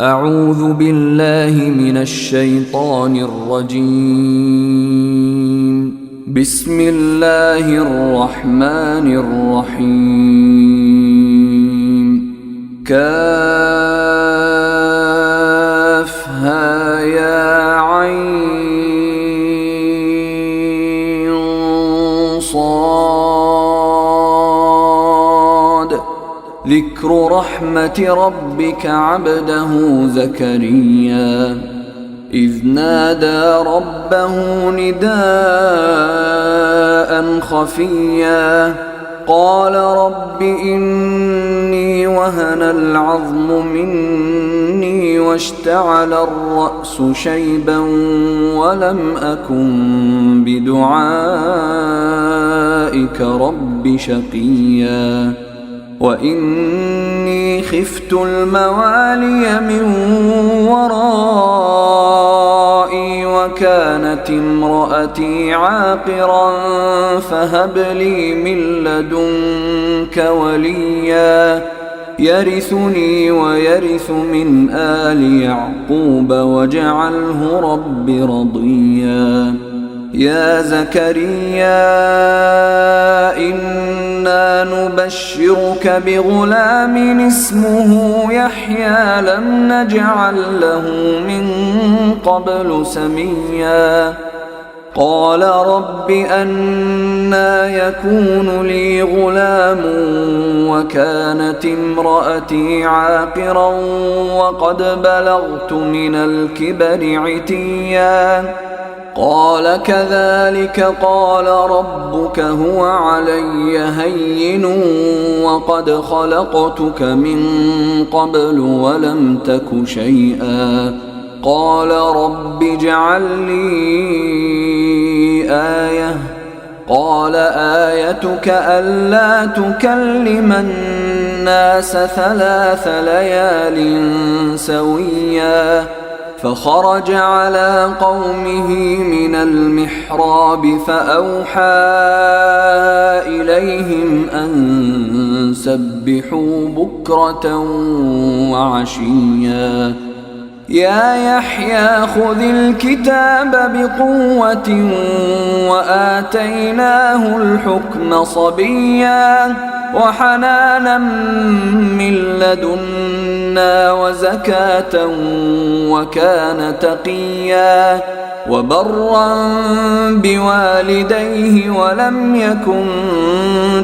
أعوذ بالله من الشيطان الرجيم. بسم الله الرحمن الرحيم. كافها يا عين صاد. ذكر رحمة ربك عبده زكريا إذ نادى ربه نداء خفيا قال رب إني وهن العظم مني واشتعل الرأس شيبا ولم أكن بدعائك رب شقيا وإني خفت الموالي من ورائي وكانت امرأتي عاقرا فهب لي من لدنك وليا يرثني ويرث من آل يعقوب واجعله رب رضيا. يا زكريا إنا نبشرك بغلام اسمه يحيى لم نجعل له من قبل سميا. قال رب أنى يكون لي غلام وكانت امرأتي عاقرا وقد بلغت من الكبر عتيا. قال كذلك قال ربك هو علي هين وقد خلقتك من قبل ولم تك شيئا. قال رب اجعل لي آية. قال آيتك ألا تكلم الناس 3 ليال سويا. فخرج على قومه من المحراب فأوحى إليهم أن سبحوا بكرة وعشيا. يا يحيى خذ الكتاب بقوة وآتيناه الحكم صبيا وحنانا من لدنا وزكاة وكان تقيا وبرا بوالديه ولم يكن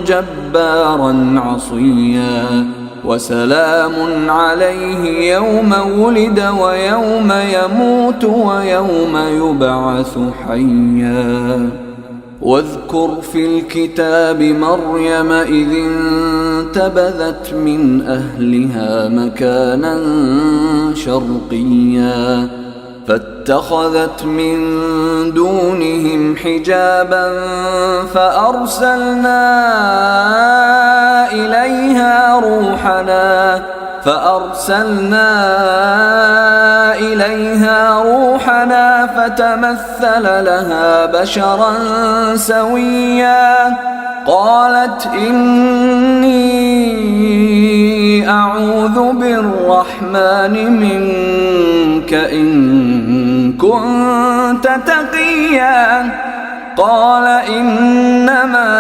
جبارا عصيا. وسلام عليه يوم ولد ويوم يموت ويوم يبعث حيا. واذكر في الكتاب مريم إذ انتبذت من أهلها مكانا شرقيا فاتخذت من دونهم حجابا فأرسلنا إليها روحنا فتمثل لها بشرا سويا. قالت إني أعوذ بالرحمن منك إن كنت تقيا. قال إنما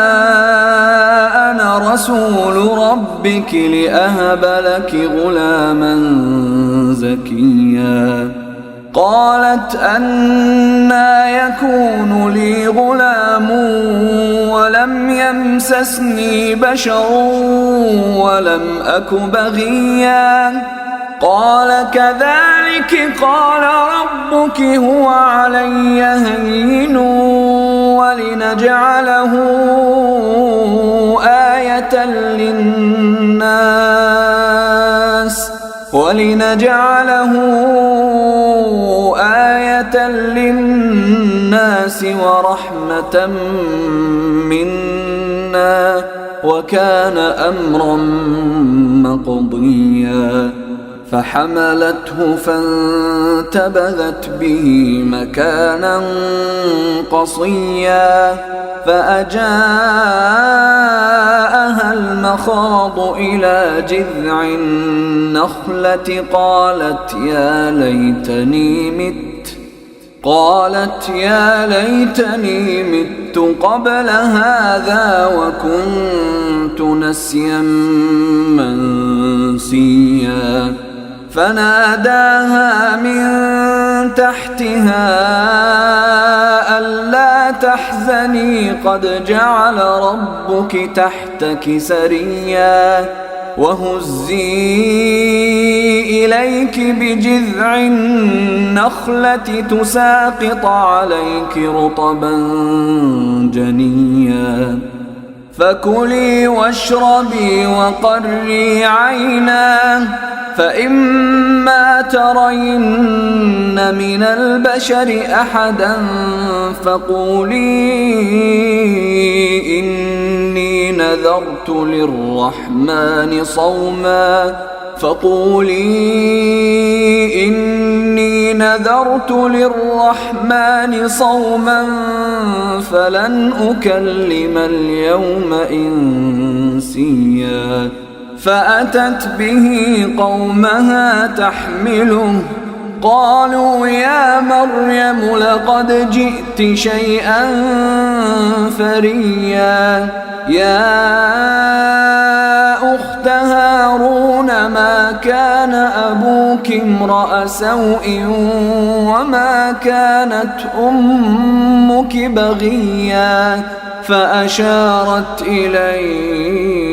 أنا رسول ربك لأهب لك غلاما زكيا. قالت أنى يكون لي غلام ولم يمسسني بشر ولم أك بغيا. قال كذلك قال ربك هو علي هين ولنجعله آية للناس ورحمة منا وكان أمرا مقضيا. فحملته فانتبذت به مكانا قصيا فأجاءها المخاض إلى جذع النخلة قالت يا ليتني مت قبل هذا وكنت نسيا منسيا فناداها من تحتها ألا تحزني قد جعل ربك تحتك سريا وهزي إليك بجذع النخلة تساقط عليك رطبا جنيا فكلي واشربي وقري عينا فإما ترين من البشر أحدا فقولي إني نذرت للرحمن صوما فلن أكلم اليوم إنسيا فأتت به قومها تحمله قالوا يا مريم لقد جئت شيئا فريا يا أخت هارون ما كان أبوك امرأ سوء وما كانت أمك بغيا فأشارت إليه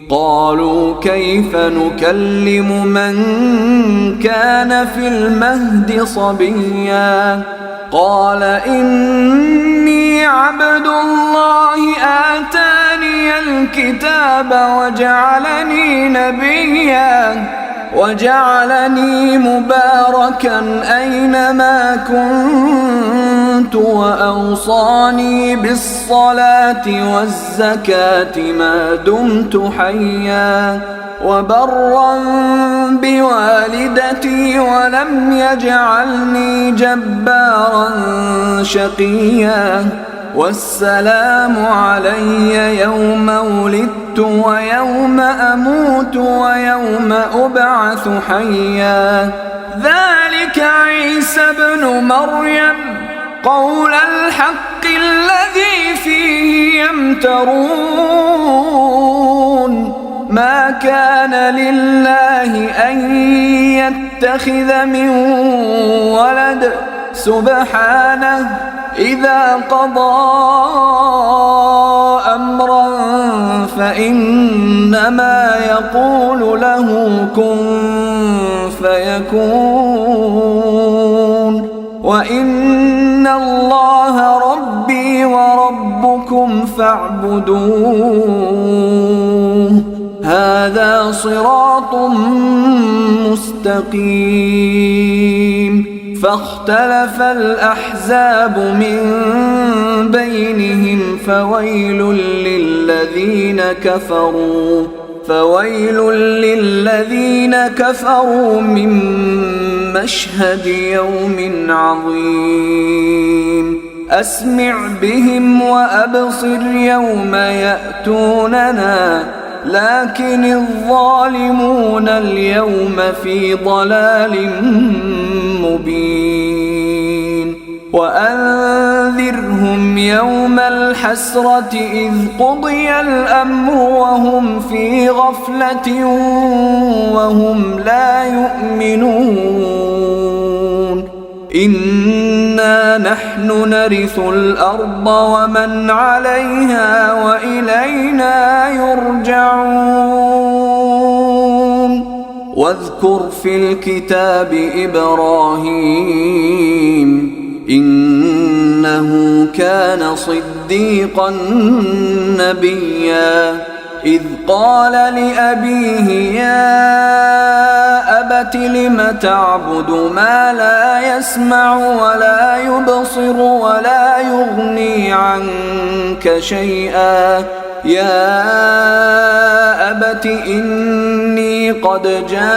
قالوا كيف نكلم من كان في المهد صبيا قال إني عبد الله آتاني الكتاب وجعلني نبيا وجعلني مباركا أينما كنت وأوصاني بالصلاة والزكاة ما دمت حيا وبرا بوالدتي ولم يجعلني جبارا شقيا والسلام علي يوم ولدت ويوم أموت ويوم أبعث حيا ذلك عيسى ابن مريم قول الحق الذي فيه يمترون ما كان لله أن يتخذ من ولد سبحانه إذا قضى أمرا فإنما يقول له كن فيكون وإن الله ربي وربكم فاعبدوه هذا صراط مستقيم فاختلف الأحزاب من بينهم فويل للذين كفروا من مشهد يوم عظيم أسمع بهم وأبصر يوم يأتوننا لكن الظالمون اليوم في ضلال مبين وأنذرهم يوم الحسرة إذ قضي الأمر وهم في غفلة وهم لا يؤمنون إنا نحن نرث الأرض ومن عليها وإلينا يرجعون واذكر في الكتاب إبراهيم إنه كان صديقا نبيا إذ قال لأبيه يا أبت لم تعبد ما لا يسمع ولا يبصر ولا يغني عنك شيئا يا أبت إني قد جاءني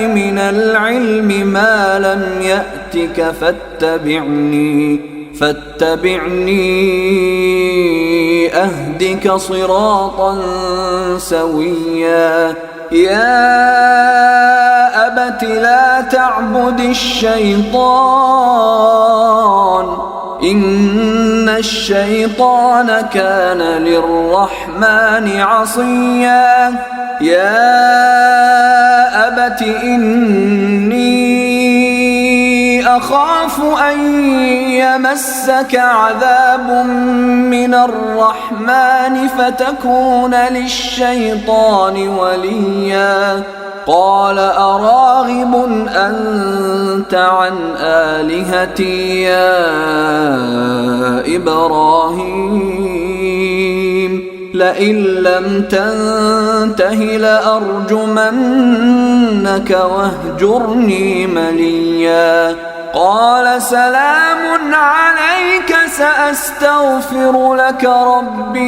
من العلم ما لم يأتك فاتبعني أهدك صراطا سويا يا أبت لا تعبد الشيطان إن الشيطان كان للرحمن عصيا يا أبت إني أخاف أن يمسك عذاب من الرحمن فتكون للشيطان وليا قال أراغب أنت عن آلهتي يا إبراهيم لئن لم تنته لأرجمنك واهجرني مليا قال سلام عليك سأستغفر لك ربي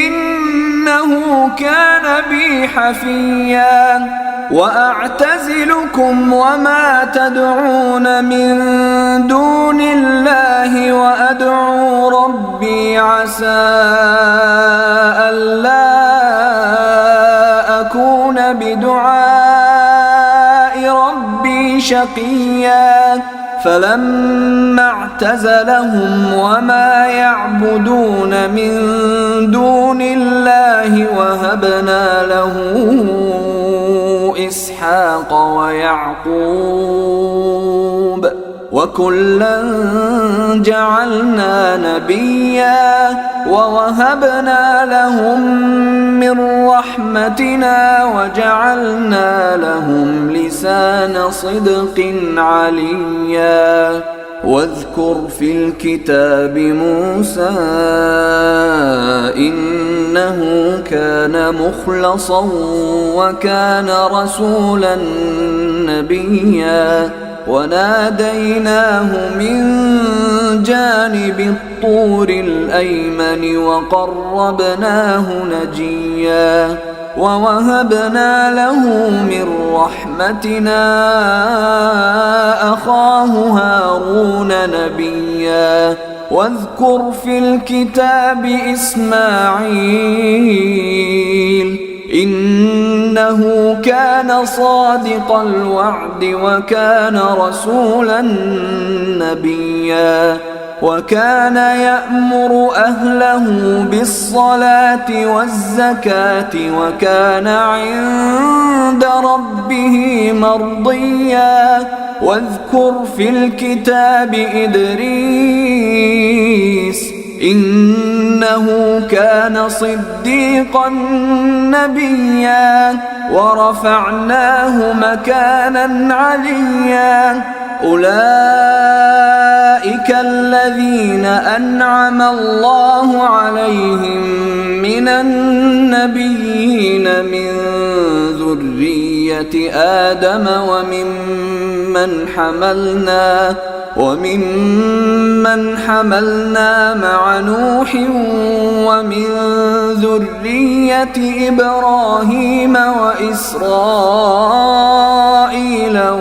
إنه كان بي حفيا وأعتزلكم وما تدعون من دون الله وأدعو ربي عسى ألا أكون بدعاء ربي شقيا فلما اعتزلهم وما يعبدون من دون الله وهبنا له إسحاق ويعقوب وكلا جعلنا نبيا ووهبنا لهم من رحمتنا وجعلنا لهم لسان صدق عليا واذكر في الكتاب موسى إنه كان مخلصا وكان رسولا نبيا وناديناه من جانب الطور الأيمن وقربناه نجيا ووهبنا له من رحمتنا أخاه هارون نبيا واذكر في الكتاب إسماعيل إنه كان صادق الوعد وكان رسولا نبيا وكان يأمر أهله بالصلاة والزكاة وكان عند ربه مرضيا واذكر في الكتاب إدريس إنه كان صديقا نبيا ورفعناه مكانا عليا أولئك الذين أنعم الله عليهم من النبيين من ذرية آدم وممن حملنا مع نوح ومن ذرية إبراهيم وإسرائيل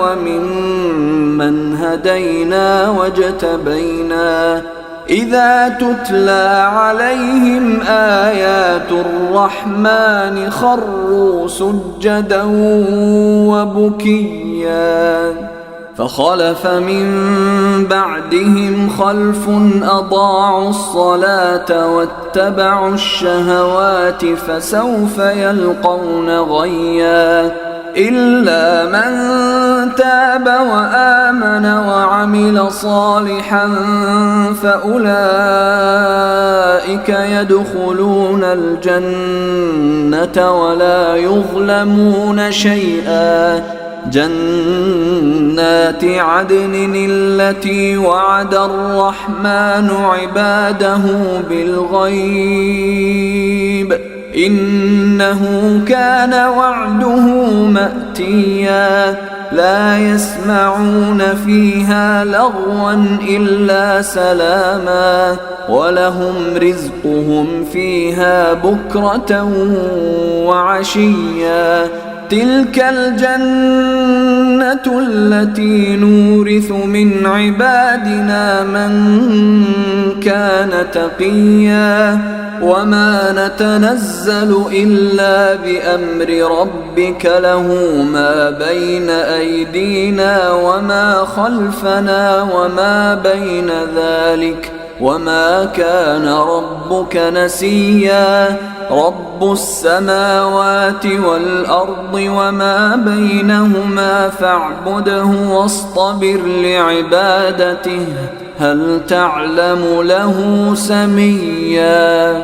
وممن هدينا واجتبينا إذا تتلى عليهم آيات الرحمن خروا سجدا وبكيا فخلف من بعدهم خلف أضاعوا الصلاة واتبعوا الشهوات فسوف يلقون غيا إلا من تاب وآمن وعمل صالحا فأولئك يدخلون الجنة ولا يظلمون شيئا جنات عدن التي وعد الرحمن عباده بالغيب إنه كان وعده مأتيا لا يسمعون فيها لغوا إلا سلاما ولهم رزقهم فيها بكرة وعشيا تلك الجنة التي نورث من عبادنا من كان تقيا وما نتنزل إلا بأمر ربك له ما بين أيدينا وما خلفنا وما بين ذلك وما كان ربك نسيا رب السماوات والأرض وما بينهما فاعبده واصطبر لعبادته هل تعلم له سميا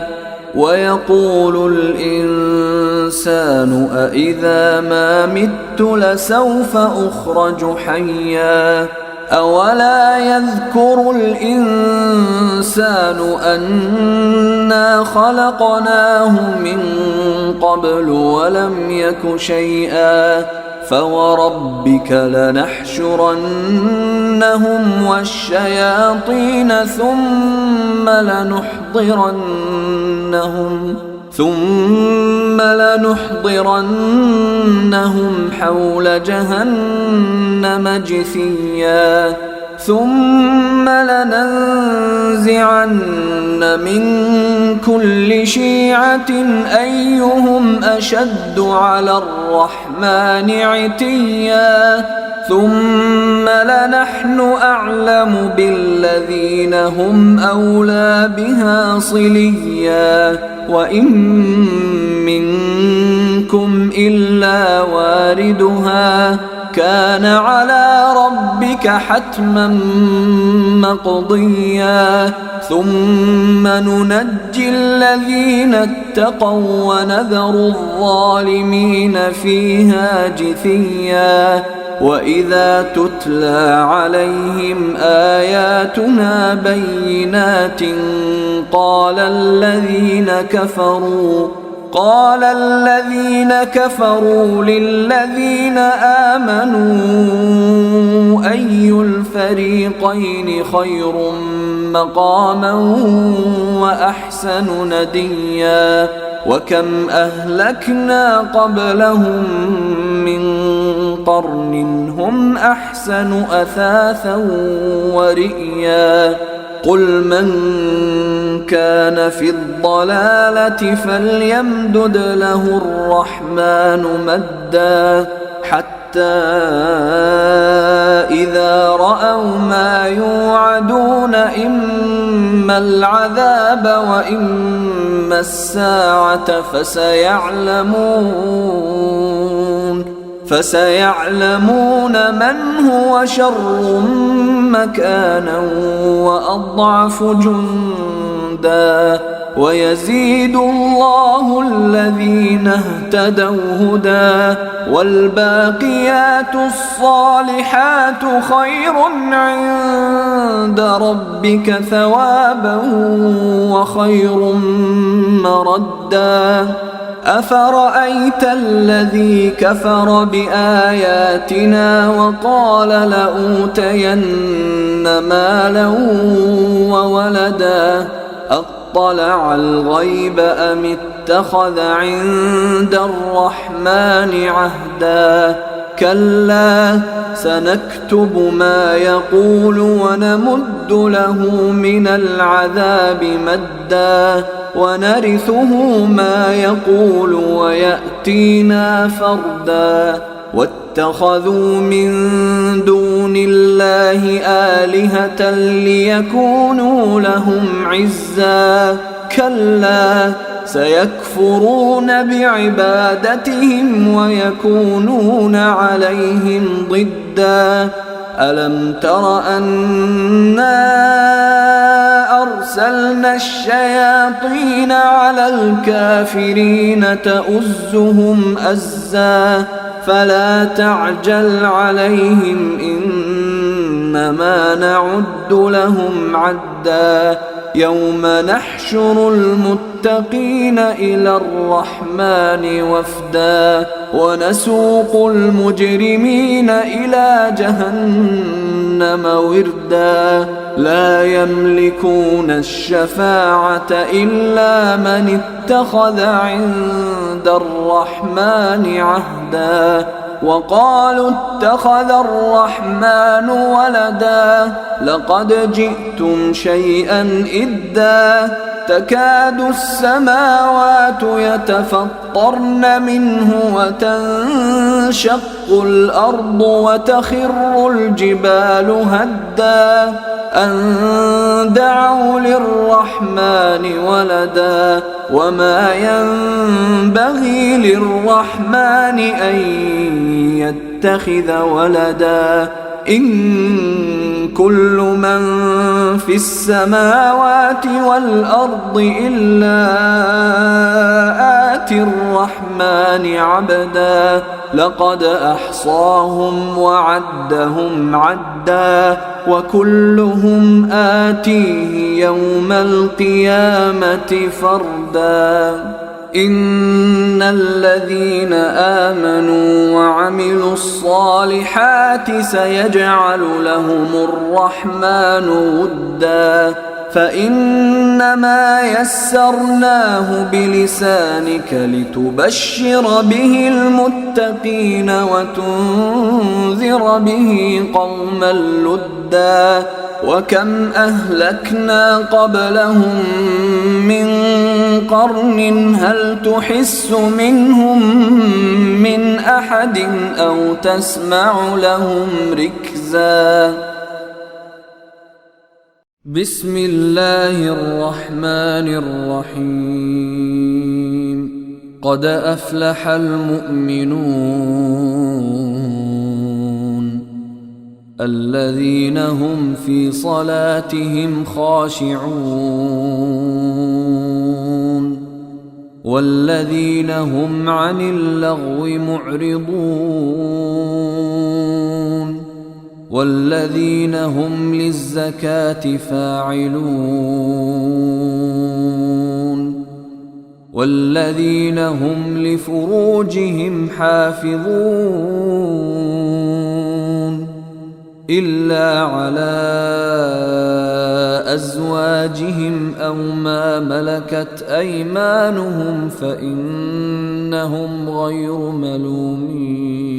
ويقول الإنسان أإذا ما مت لسوف أخرج حيا أولا يذكر الإنسان أنا خلقناه من قبل ولم يك شيئا فوربك لنحشرنهم والشياطين ثم لنحضرنهم حول جهنم جثيا ثم لننزعن من كل شيعة أيهم أشد على الرحمن عتيا ثم لنحن أعلم بالذين هم أولى بها صليا وإن منكم إلا واردها كان على ربك حتما مقضيا ثم ننجي الذين اتقوا ونذر الظالمين فيها جثيا وإذا تتلى عليهم آياتنا بينات قال الذين كفروا للذين آمنوا أي الفريقين خير مقاما وأحسن نديا وكم أهلكنا قبلهم من قرن هم أحسن أثاثا ورئيا قل من كان في الضلالة فليمدد له الرحمن مدا حتى إذا رأوا ما يوعدون إما العذاب وإما الساعة فسيعلمون من هو شر مكانا وأضعف جندا ويزيد الله الذين اهتدوا هدى والباقيات الصالحات خير عند ربك ثوابا وخير مردا أفرأيت الذي كفر بآياتنا وقال لأوتين مالا وولدا أطلع الغيب أم اتخذ عند الرحمن عهدا كلا سنكتب ما يقول ونمد له من العذاب مدا ونرثه ما يقول ويأتينا فردا واتخذوا من دون الله آلهة ليكونوا لهم عزا كلا سيكفرون بعبادتهم ويكونون عليهم ضدا ألم تر أنا أرسلنا الشياطين على الكافرين تؤزهم أزا فلا تعجل عليهم إنما نعد لهم عدا يوم نحشر المتقين إلى الرحمن وفدا ونسوق المجرمين إلى جهنم وردا لا يملكون الشفاعة إلا من اتخذ عند الرحمن عهدا وقالوا اتخذ الرحمن ولدا لقد جئتم شيئا إدا تكاد السماوات يتفطرن منه وتنشق الأرض وتخر الجبال هدا أن دعوا للرحمن ولدا وما ينبغي للرحمن أن يتخذ ولدا إن كل من في السماوات والأرض إلا آتي الرحمن عبدا لقد أحصاهم وعدهم عدا وكلهم آتيه يوم القيامة فردا إن الذين آمنوا وعملوا الصالحات سيجعل لهم الرحمن ودا فإنما يسرناه بلسانك لتبشر به المتقين وتنذر به قوما لدا وكم أهلكنا قبلهم من قرن هل تحس منهم من أحد أو تسمع لهم ركزا بسم الله الرحمن الرحيم قد أفلح المؤمنون الذين هم في صلاتهم خاشعون والذين هم عن اللغو معرضون والذين هم للزكاة فاعلون والذين هم لفروجهم حافظون إلا على أزواجهم أو ما ملكت أيمانهم فإنهم غير ملومين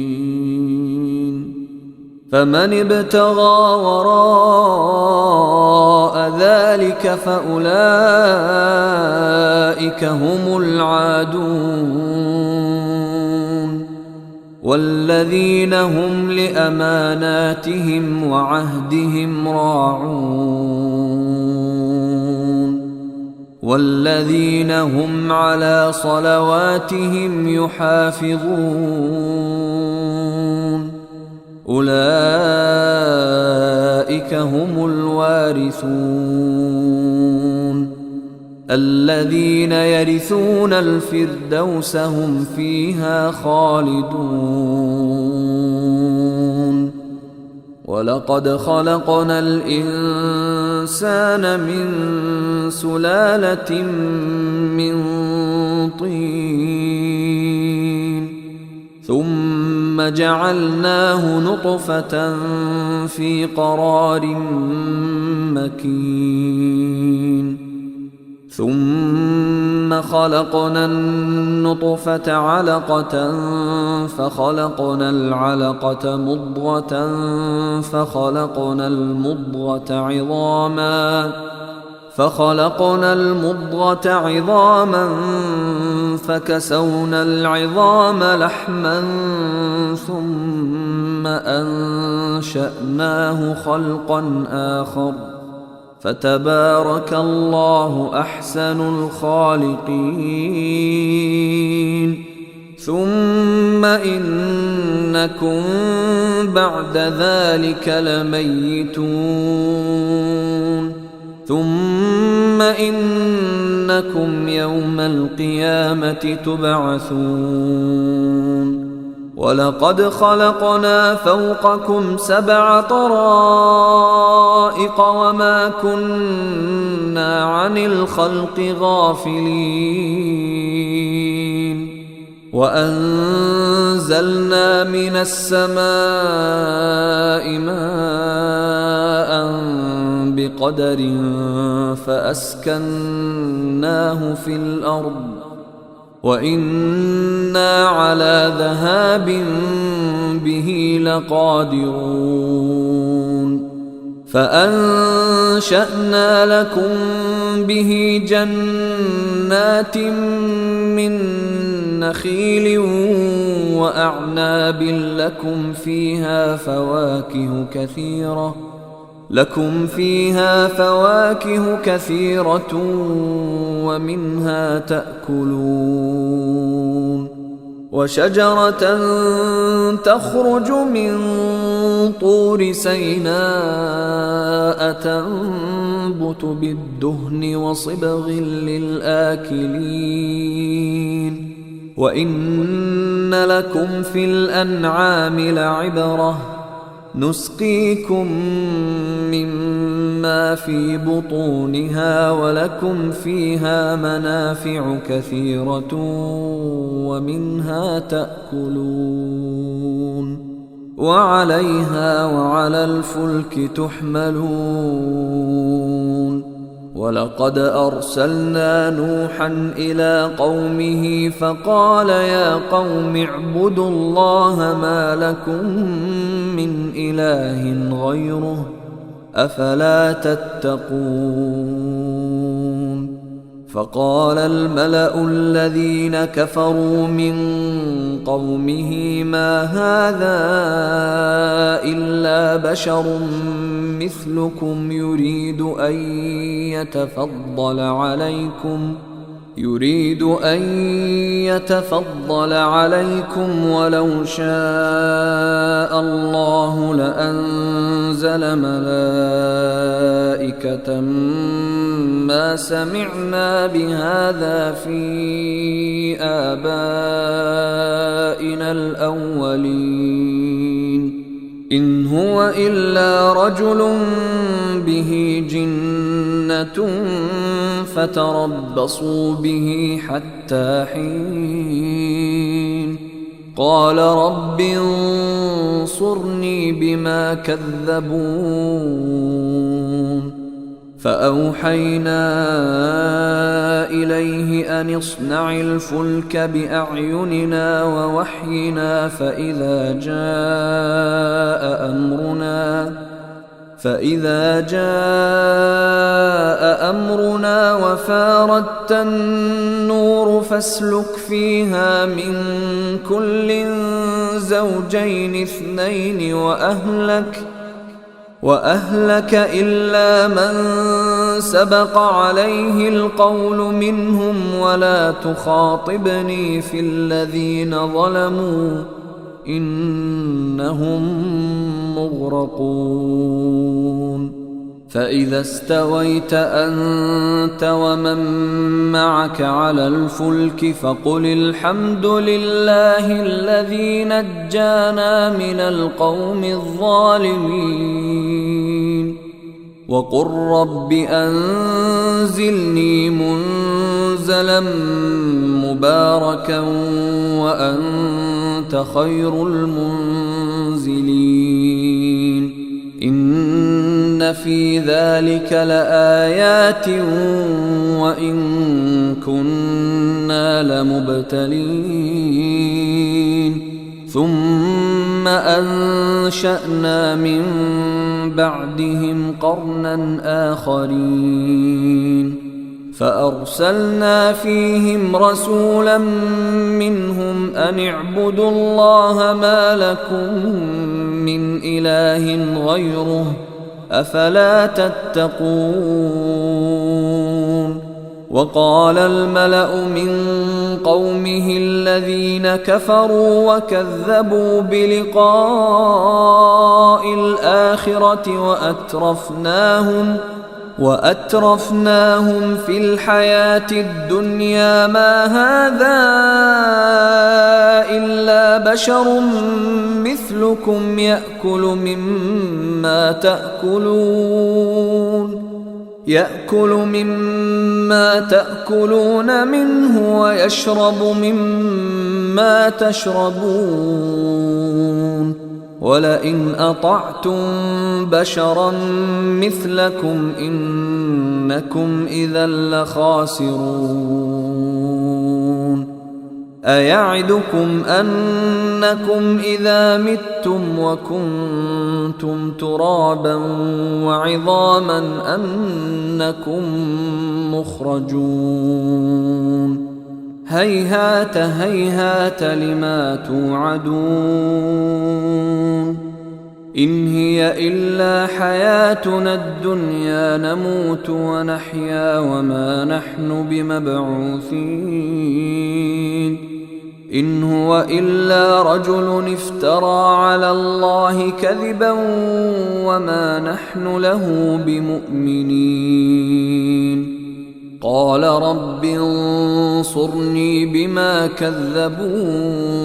فمن ابتغى وراء ذلك فأولئك هم العادون والذين هم لأماناتهم وعهدهم راعون والذين هم على صلواتهم يحافظون أولئك هم الوارثون الذين يرثون الفردوس هم فيها خالدون ولقد خلقنا الإنسان من سلالة من طين ثم جعلناه نطفة في قرار مكين ثم خلقنا النطفة علقة فخلقنا العلقة مضغة فخلقنا المضغة عظاما فكسونا العظام لحما ثم أنشأناه خلقا آخر فتبارك الله أحسن الخالقين ثم إنكم بعد ذلك لميتون ثم إنكم يوم القيامة تبعثون ولقد خلقنا فوقكم 7 طرائق وما كنا عن الخلق غافلين وأنزلنا من السماء ماء بقدر فأسكناه في الأرض وإنا على ذهاب به لقادرون فأنشأنا لكم به جنات من نخيل وأعناب لكم فيها فواكه كثيرة ومنها تأكلون وشجرة تخرج من طور سيناء تنبت بالدهن وصبغ للآكلين وإن لكم في الأنعام لعبرة نسقيكم مما في بطونها ولكم فيها منافع كثيرة ومنها تأكلون وعليها وعلى الفلك تحملون ولقد أرسلنا نوحا إلى قومه فقال يا قوم اعبدوا الله ما لكم من إله غيره أفلا تتقون فقال الملأ الذين كفروا من قومه ما هذا إلا بشر مثلكم يريد أن يتفضل عليكم ولو شاء الله لأنزل ملائكة ما سمعنا بهذا في آبائنا الأولين إن هو إلا رجل به جنة فتربصوا به حتى حين قال رب انصرني بما كذبون فأوحينا إليه أن اصنع الفلك بأعيننا ووحينا فإذا جاء أمرنا وفاردت النور فاسلك فيها من كل زوجين 2 وأهلك إلا من سبق عليه القول منهم ولا تخاطبني في الذين ظلموا إنهم مغرقون فإذا استويت أنت ومن معك على الفلك فقل الحمد لله الذي نجانا من القوم الظالمين وقل رب أنزلني منزلا مباركا وأنت خير المنزلين إن في ذلك لآيات وإن كنا لمبتلين ثم أنشأنا من بعدهم قرنا آخرين فأرسلنا فيهم رسولا منهم أن اعبدوا الله ما لكم من إله غيره أفلا تتقون وقال الملأ من قومه الذين كفروا وكذبوا بلقاء الآخرة وأترفناهم في الحياة الدنيا ما هذا إلا بشر مثلكم يأكل مما تأكلون منه ويشرب مما تشربون ولئن أطعتم بشرا مثلكم إنكم إذا لخاسرون أيعدكم أنكم إذا متم وكنتم ترابا وعظاما أنكم مخرجون هيهات هيهات لما توعدون إن هي إلا حياتنا الدنيا نموت ونحيا وما نحن بمبعوثين إن هو إلا رجل افترى على الله كذبا وما نحن له بمؤمنين قال رب انصرني بما كذبون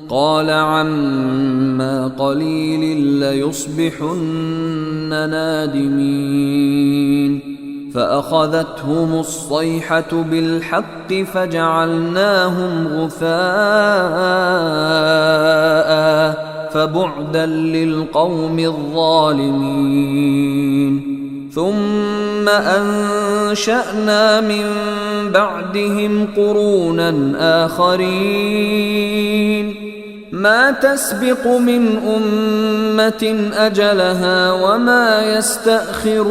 قال عما قليل ليصبحن نادمين فأخذتهم الصيحة بالحق فجعلناهم غثاء فبعدا للقوم الظالمين ثم أنشأنا من بعدهم قرونا آخرين ما تسبق من أمة أجلها وما يستأخرون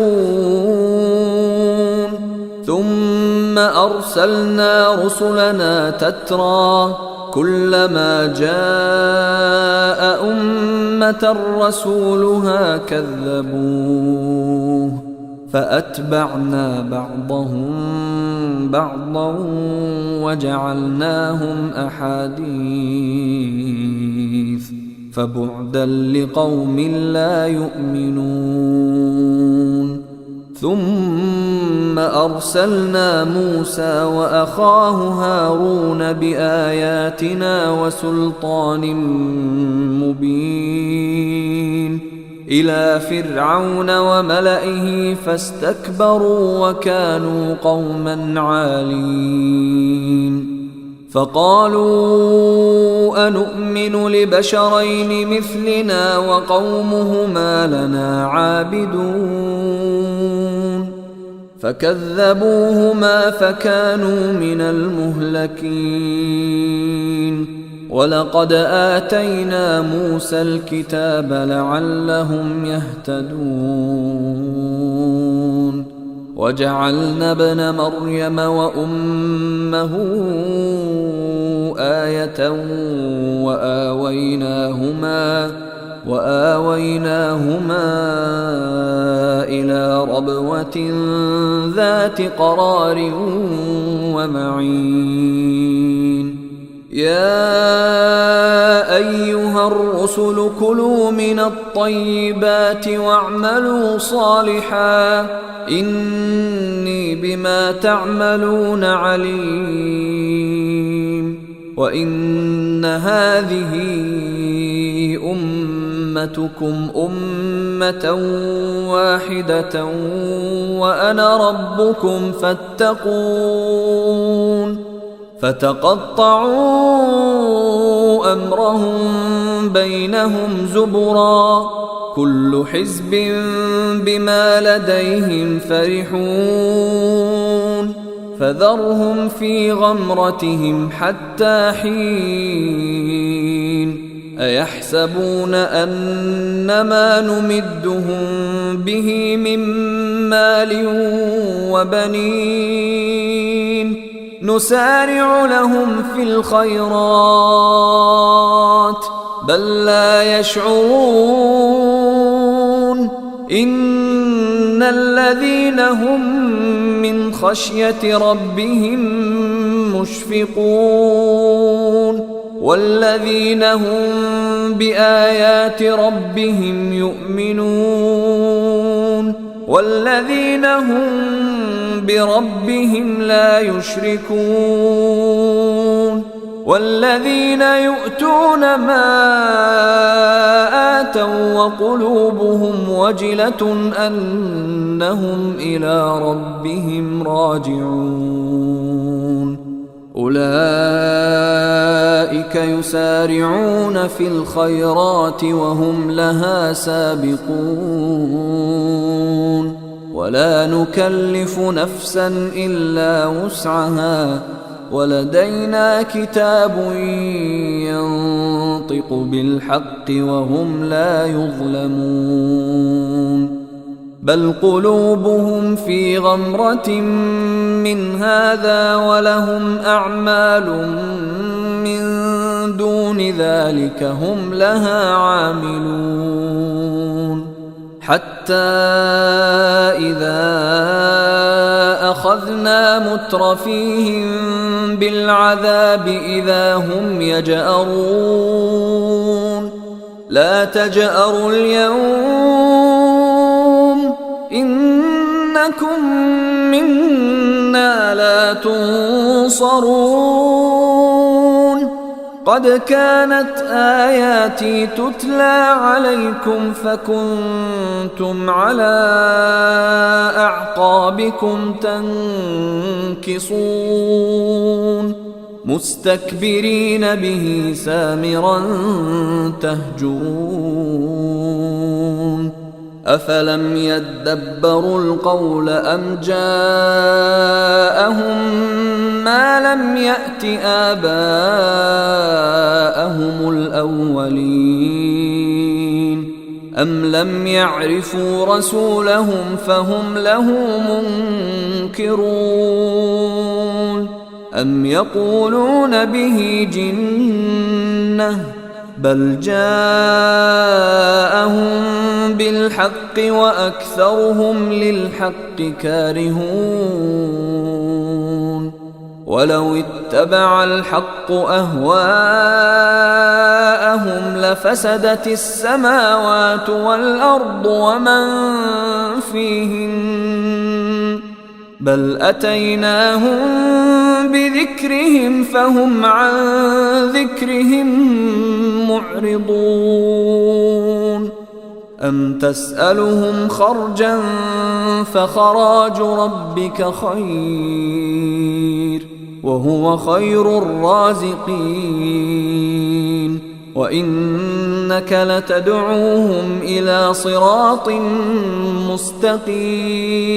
ثم أرسلنا رسلنا تترى كلما جاء أمة رسولها كذبوه فأتبعنا بعضهم بعضا وجعلناهم أحاديث فبعدا لقوم لا يؤمنون ثم أرسلنا موسى وأخاه هارون بآياتنا وسلطان مبين إلى فرعون وملئه فاستكبروا وكانوا قوما عالين فقالوا أنؤمن لبشرين مثلنا وقومهما لنا عابدون فكذبوهما فكانوا من المهلكين ولقد آتينا موسى الكتاب لعلهم يهتدون وجعلنا ابن مريم وأمه آية وآويناهما إلى ربوة ذات قرار ومعين يا أيها الرسل كلوا من الطيبات واعملوا صالحا إني بما تعملون عليم وإن هذه أمتكم أمة واحدة وأنا ربكم فاتقون فتقطعوا أمرهم بينهم زبرا كل حزب بما لديهم فرحون فذرهم في غمرتهم حتى حين أيحسبون أنما نمدهم به من مال وبنين نسارع لهم في الخيرات بل لا يشعرون إن الذين هم من خشية ربهم مشفقون والذين هم بآيات ربهم يؤمنون والذين هم بربهم لا يشركون والذين يؤتون ما آتوا وقلوبهم وجلة أنهم إلى ربهم راجعون أولئك يسارعون في الخيرات وهم لها سابقون ولا نكلف نفسا إلا وسعها ولدينا كتاب ينطق بالحق وهم لا يظلمون بل قلوبهم في غمرة من هذا ولهم أعمال من دون ذلك هم لها عاملون حتى إذا أخذنا مترفيهم بالعذاب إذا هم يجأرون لا تجأروا اليوم إنكم منا لا تنصرون قد كانت آياتي تتلى عليكم فكنتم على أعقابكم تنكصون مستكبرين به سامرا تهجرون أفلم يدبروا القول أم جاءهم ما لم يأت آباءهم الأولين أم لم يعرفوا رسولهم فهم له منكرون أم يقولون به جنة بل جاءهم بالحق وأكثرهم للحق كارهون ولو اتبع الحق أهواءهم لفسدت السماوات والأرض ومن فيهن بل أتيناهم بذكرهم فهم عن ذكرهم معرضون أم تسألهم خرجا فخراج ربك خير وهو خير الرازقين وإنك لتدعوهم إلى صراط مستقيم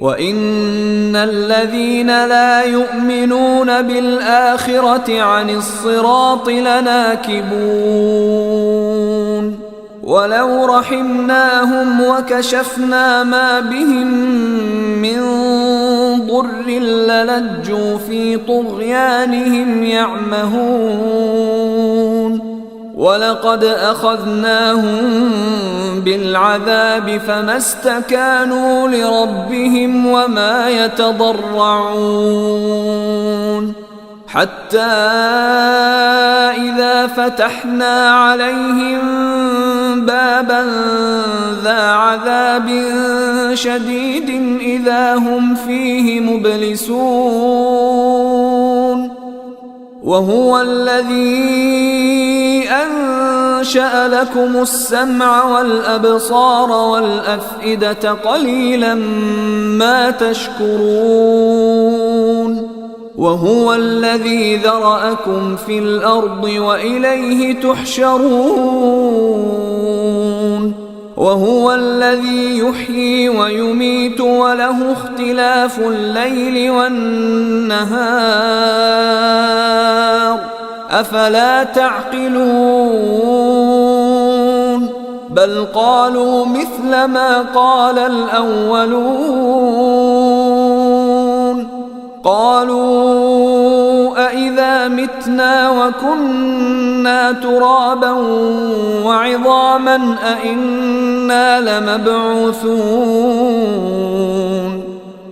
وإن الذين لا يؤمنون بالآخرة عن الصراط لناكبون ولو رحمناهم وكشفنا ما بهم من ضر للجوا في طغيانهم يعمهون ولقد أخذناهم بالعذاب فما استكانوا لربهم وما يتضرعون حتى إذا فتحنا عليهم بابا ذا عذاب شديد إذا هم فيه مبلسون وهو الذي أنشأ لكم السمع والأبصار والأفئدة قليلا ما تشكرون وهو الذي ذرأكم في الأرض وإليه تحشرون وهو الذي يحيي ويميت وله اختلاف الليل والنهار أفلا تعقلون بل قالوا مثل ما قال الأولون قالوا أإذا متنا وكنا ترابا وعظاما أإنا لمبعوثون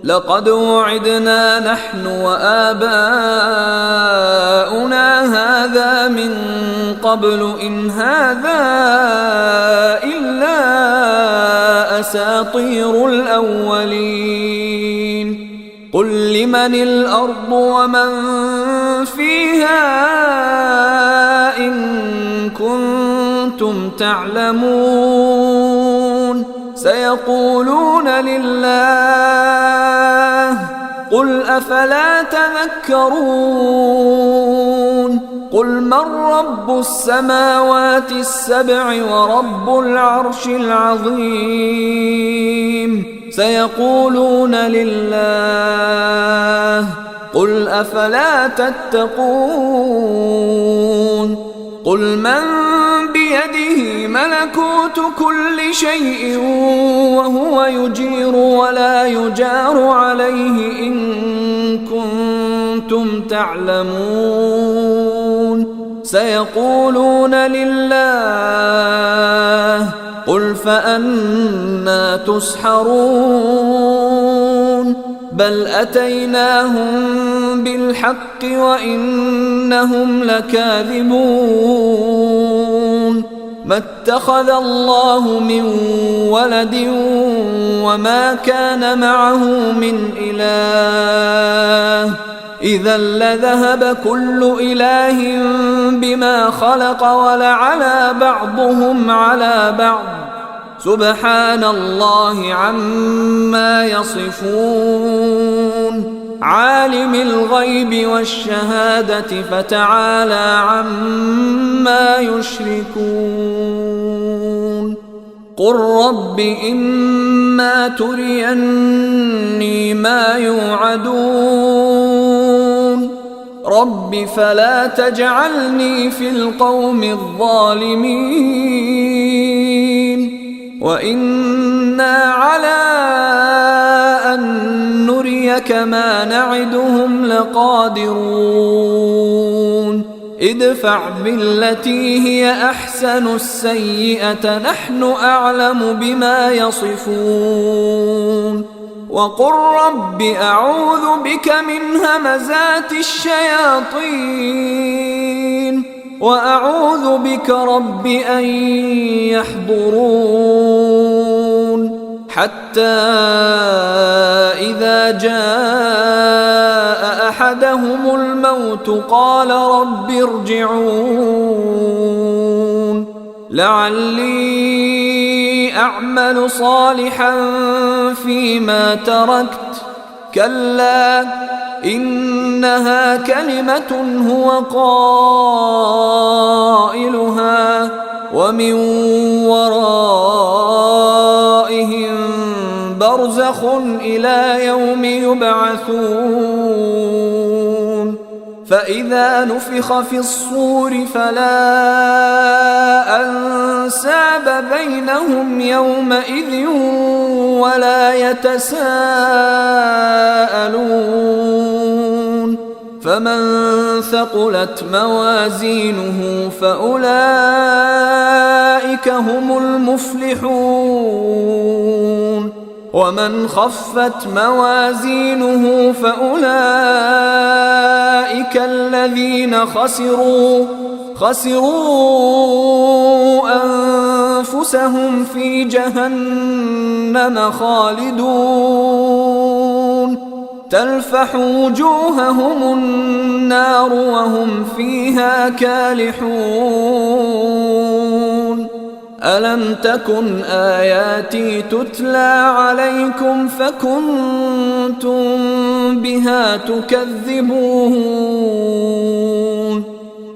لقد وعدنا نحن وآباؤنا هذا من قبل إن هذا إلا أساطير الأولين قل لمن الأرض ومن كنتم تعلمون سيقولون لله قل أفلا تذكرون قل من رب السماوات السبع ورب العرش العظيم سيقولون لله قل أفلا تتقون قل من بيده ملكوت كل شيء وهو يجير ولا يجار عليه إن كنتم تعلمون سيقولون لله قل فأنى تسحرون بل أتيناهم بالحق وإنهم لكاذبون ما اتخذ الله من ولد وما كان معه من إله إذا لذهب كل إله بما خلق ولعلى بعضهم على بعض سبحان الله عما يصفون عالم الغيب والشهادة فتعالى عما يشركون قل رب إما تريني ما يوعدون رب فلا تجعلني في القوم الظالمين وإنا على أن نريك ما نعدهم لقادرون ادفع بالتي هي أحسن السيئة نحن أعلم بما يصفون وقل رب أعوذ بك من همزات الشياطين وأعوذ بك رب أن يحضرون حتى إذا جاء أحدهم الموت قال رب ارجعون لعلي أعمل صالحا فيما تركت كلا إنها كلمة هو قائلها ومن ورائهم برزخ إلى يوم يبعثون فإذا نفخ في الصور فلا أنساب بينهم يومئذ ولا يتساءلون فمن ثقلت موازينه فأولئك هم المفلحون ومن خفت موازينه فأولئك الذين خسروا أنفسهم في جهنم خالدون تلفح وجوههم النار وهم فيها كالحون ألم تكن آياتي تتلى عليكم فكنتم بها تكذبون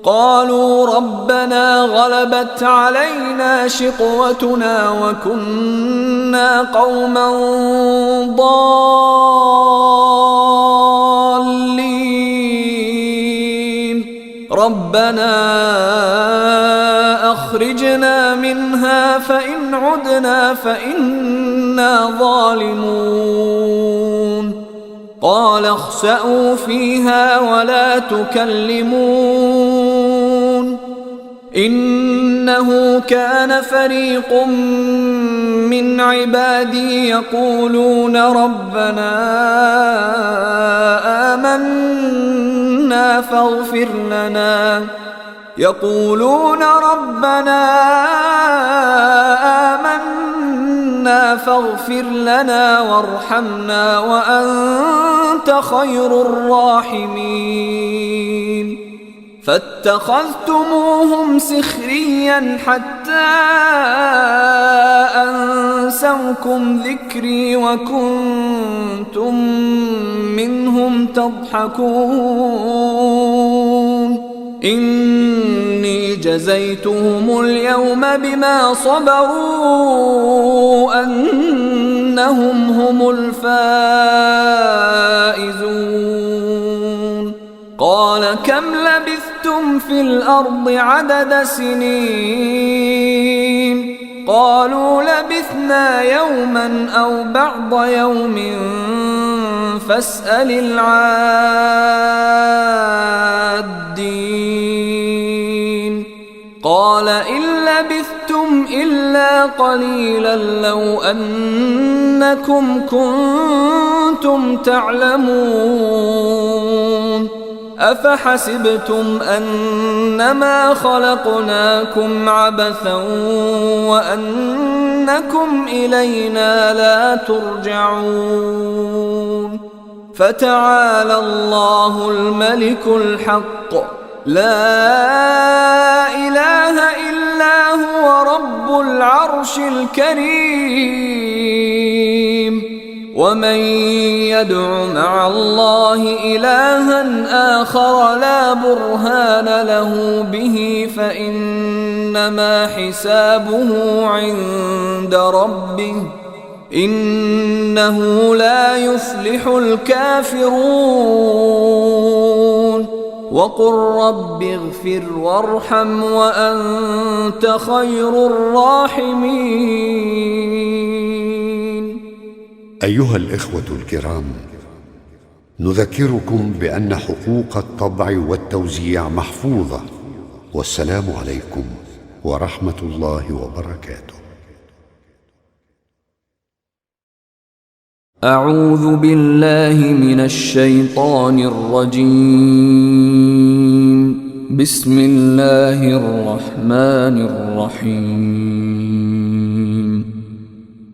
قالوا ربنا غلبت علينا شقوتنا وكنا قوما ضالين ربنا أخرجنا منها فإن عدنا فإنا ظالمون قال اخسئوا فيها ولا تكلمون إنه كان فريق من عبادي يقولون ربنا آمنا فاغفر لنا وارحمنا وأنت خير الراحمين فاتخذتموهم سخريا حتى أنسوكم ذكري وكنتم منهم تضحكون إني جزيتهم اليوم بما صبروا أنهم هم الفائزون قال كم لبثتم في الأرض عدد سنين قالوا لبثنا يوما أو بعض يوم فاسأل العادين قال إن لبثتم إلا قليلا لو أنكم كنتم تعلمون أفحسبتم أنما خلقناكم عبثا وأنكم إلينا لا ترجعون فتعالى الله الملك الحق لا إله إلا هو رب العرش الكريم ومن يدع مع الله إلها آخر لا برهان له به فإنما حسابه عند ربه إنه لا يفلح الكافرون وقل رب اغفر وارحم وأنت خير الراحمين. أيها الإخوة الكرام، نذكركم بأن حقوق الطبع والتوزيع محفوظة، والسلام عليكم ورحمة الله وبركاته. أعوذ بالله من الشيطان الرجيم. بسم الله الرحمن الرحيم.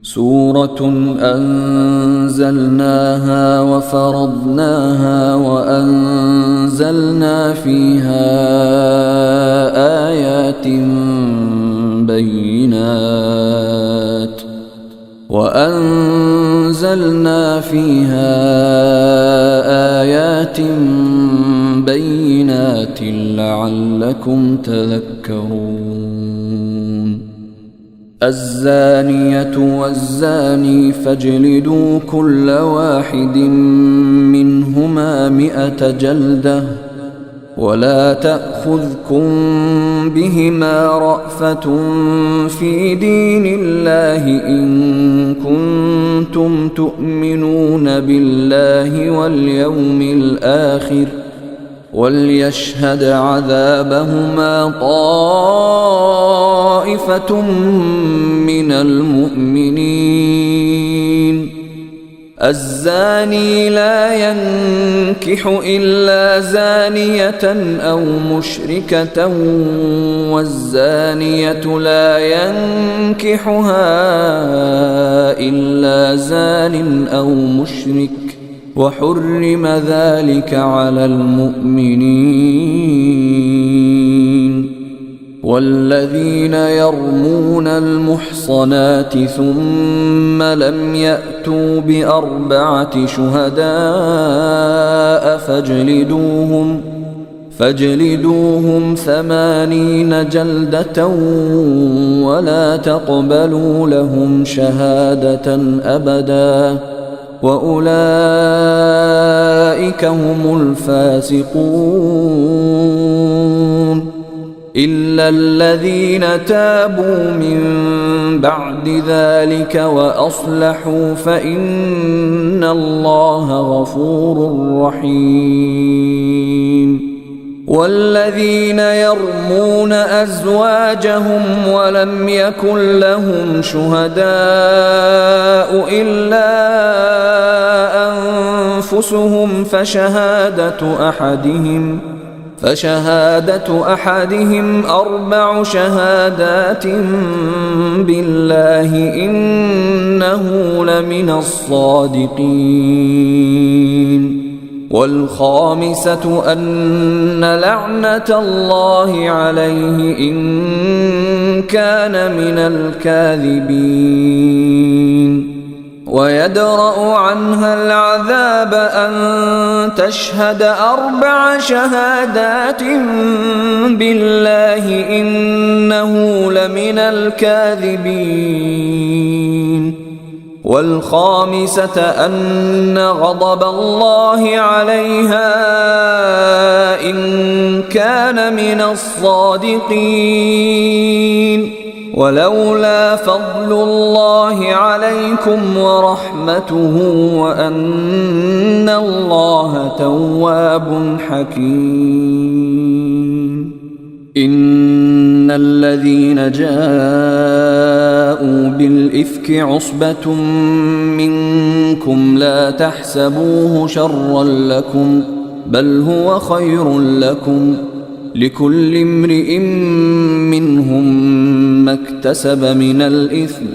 سورة أنزلناها وفرضناها وأنزلنا فيها آيات بينات لعلكم تذكرون. الزانية والزاني فاجلدوا كل واحد منهما 100 جلدة ولا تأخذكم بهما رأفة في دين الله إن كنتم تؤمنون بالله واليوم الآخر وليشهد عذابهما طائفة من المؤمنين. الزاني لا ينكح إلا زانية أو مشركة والزانية لا ينكحها إلا زان أو مشرك وحرم ذلك على المؤمنين. والذين يرمون المحصنات ثم لم يأتوا ب4 شهداء فاجلدوهم 80 جلدة ولا تقبلوا لهم شهادة أبدا وأولئك هم الفاسقون. إلا الذين تابوا من بعد ذلك وأصلحوا فإن الله غفور رحيم. والذين يرمون أزواجهم ولم يكن لهم شهداء إلا أنفسهم فشهادة أحدهم 4 شهادات بالله إنه لمن الصادقين. والخامسة أن لعنة الله عليه إن كان من الكاذبين ويدرأ عنها العذاب أن تشهد 4 شهادات بالله إنه لمن الكاذبين والخامسة أن غضب الله عليها إن كان من الصادقين ولولا فضل الله عليكم ورحمته وأن الله تواب حكيم. إن الذين جاءوا بالإفك عصبة منكم لا تحسبوه شرا لكم بل هو خير لكم لكل امرئ منهم ما اكتسب من الإثم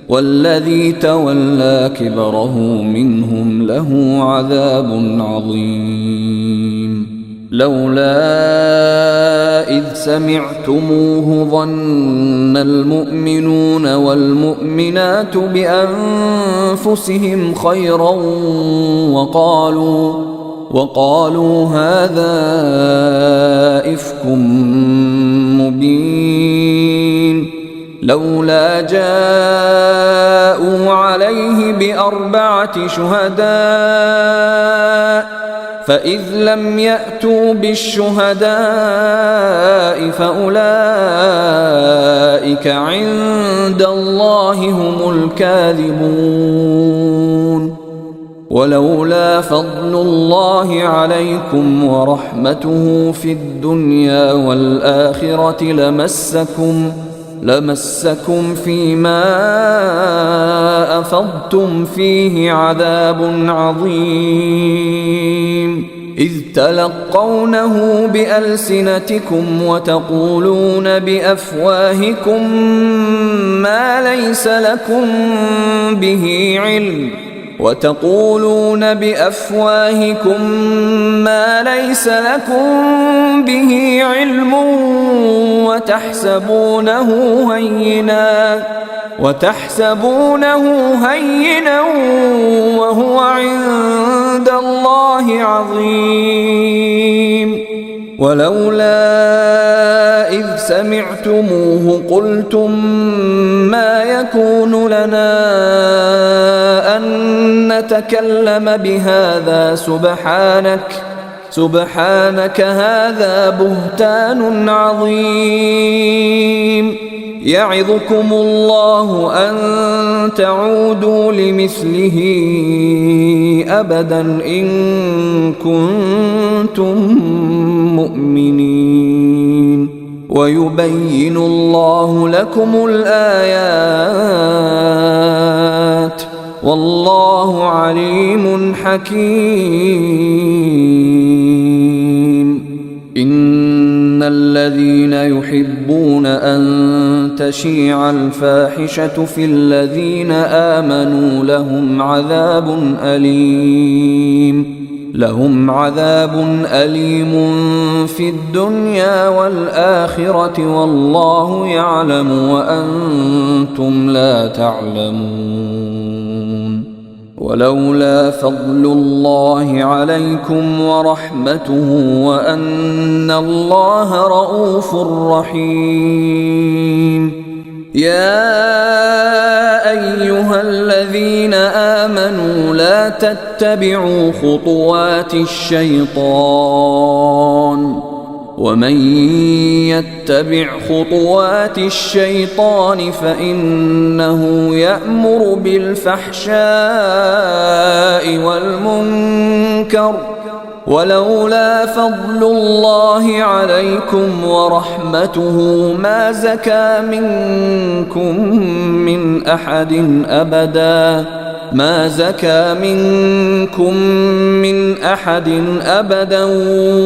والذي تولى كبره منهم له عذاب عظيم. لولا إذ سمعتموه ظن المؤمنون والمؤمنات بأنفسهم خيرا وقالوا هذا إفك مبين. لولا جاءوا عليه ب4 شهداء فإذ لم يأتوا بالشهداء فأولئك عند الله هم الكاذبون. ولولا فضل الله عليكم ورحمته في الدنيا والآخرة لمسكم فيما أفضتم فيه عذاب عظيم إذ تلقونه بألسنتكم وتقولون بأفواهكم ما ليس لكم به علم وتحسبونه هينا وهو عند الله عظيم. ولولا إذ سمعتموه قلتم ما يكون لنا أن نتكلم بهذا سبحانك هذا بهتان عظيم. يعظكم الله أن تعودوا لمثله أبدا إن كنتم مؤمنين ويبين الله لكم الآيات والله عليم حكيم. إن الذين يحبون أن تشيع الفاحشة في الذين آمنوا لهم عذاب أليم في الدنيا والآخرة والله يعلم وأنتم لا تعلمون. ولولا فضل الله عليكم ورحمته وأن الله رؤوف رحيم. يا أيها الذين آمنوا لا تتبعوا خطوات الشيطان ومن يتبع خطوات الشيطان فإنه يأمر بالفحشاء والمنكر ولولا فضل الله عليكم ورحمته ما زكى منكم من أحد أبدا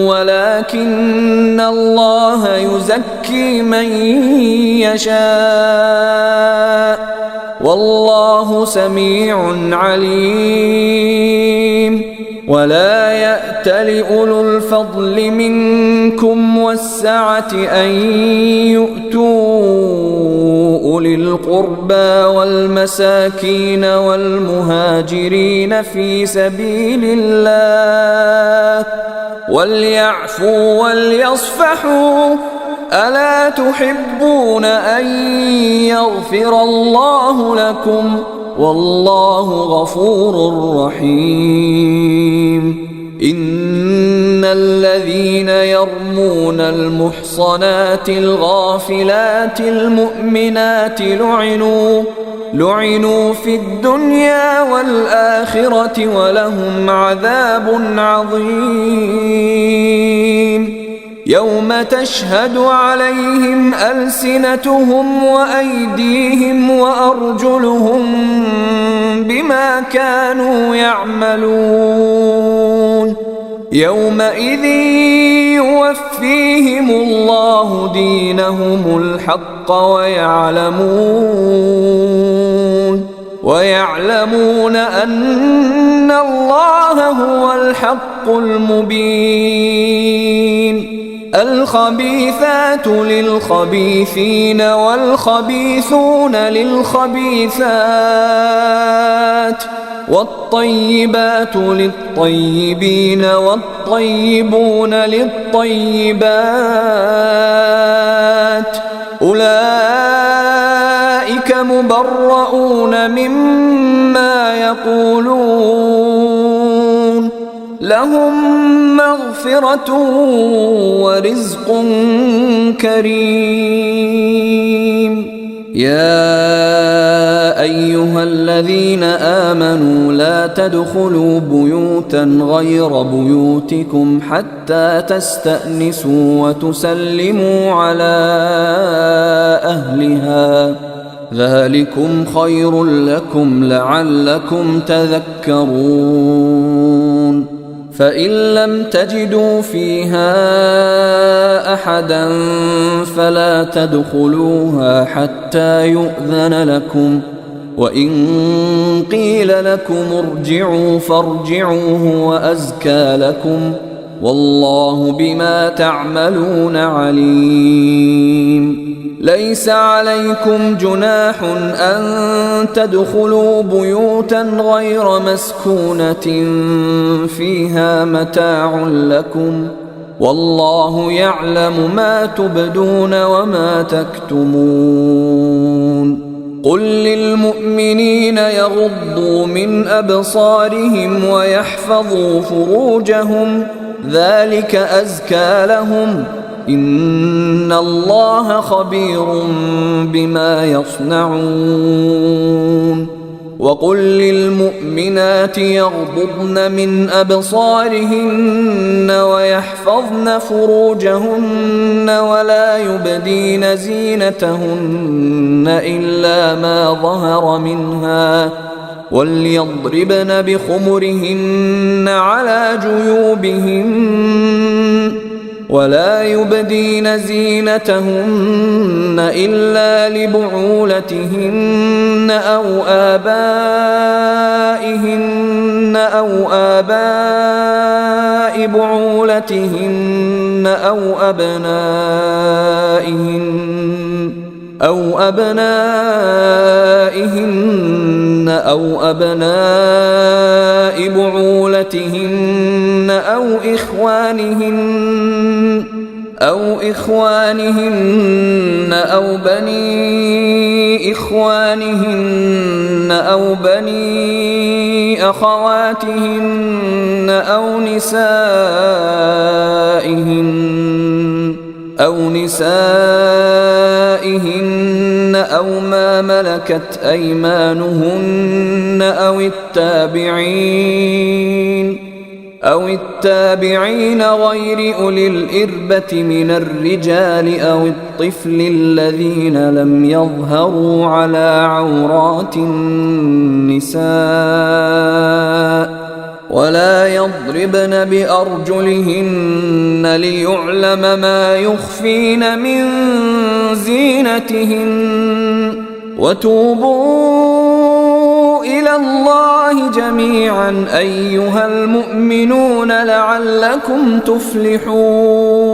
ولكن الله يزكي من يشاء والله سميع عليم. ولا يأت لأولو الفضل منكم والسعة أن يؤتوا أولي القربى والمساكين والمهاجرين في سبيل الله وليعفوا وليصفحوا ألا تحبون أن يغفر الله لكم والله غفور رحيم إن الذين يرمون المحصنات الغافلات المؤمنات لعنوا في الدنيا والآخرة ولهم عذاب عظيم يوم تشهد عليهم ألسنتهم وأيديهم وأرجلهم بما كانوا يعملون يومئذ يوفيهم الله دينهم الحق ويعلمون أن الله هو الحق المبين الخبيثات للخبيثين والخبيثون للخبيثات والطيبات للطيبين والطيبون للطيبات أولئك مبرؤون مما يقولون لهم مغفرة ورزق كريم يا أيها الذين آمنوا لا تدخلوا بيوتا غير بيوتكم حتى تستأنسوا وتسلموا على أهلها ذلكم خير لكم لعلكم تذكرون فإن لم تجدوا فيها أحدا فلا تدخلوها حتى يؤذن لكم وإن قيل لكم ارجعوا فارجعوا هو أزكى لكم والله بما تعملون عليم ليس عليكم جناح أن تدخلوا بيوتا غير مسكونة فيها متاع لكم والله يعلم ما تبدون وما تكتمون قل للمؤمنين يغضوا من أبصارهم ويحفظوا فروجهم ذلك أزكى لهم إن الله خبير بما يصنعون وقل للمؤمنات يغضضن من أبصارهن ويحفظن فروجهن ولا يبدين زينتهن إلا ما ظهر منها وليضربن بخمرهن على جيوبهن ولا يبدين زينتهن إلا لبعولتهن أو آباء بعولتهن أو أبنائهن أو أبناء بعولتهن أو إخوانهن أو بني إخوانهن أو بني أخواتهن أو نسائهن أو ما ملكت أيمانهن أو التابعين غير أولي الإربة من الرجال أو الطفل الذين لم يظهروا على عورات النساء ولا يضربن بأرجلهن ليعلم ما يخفين من زينتهن وتوبوا إلى الله جميعا أيها المؤمنون لعلكم تفلحون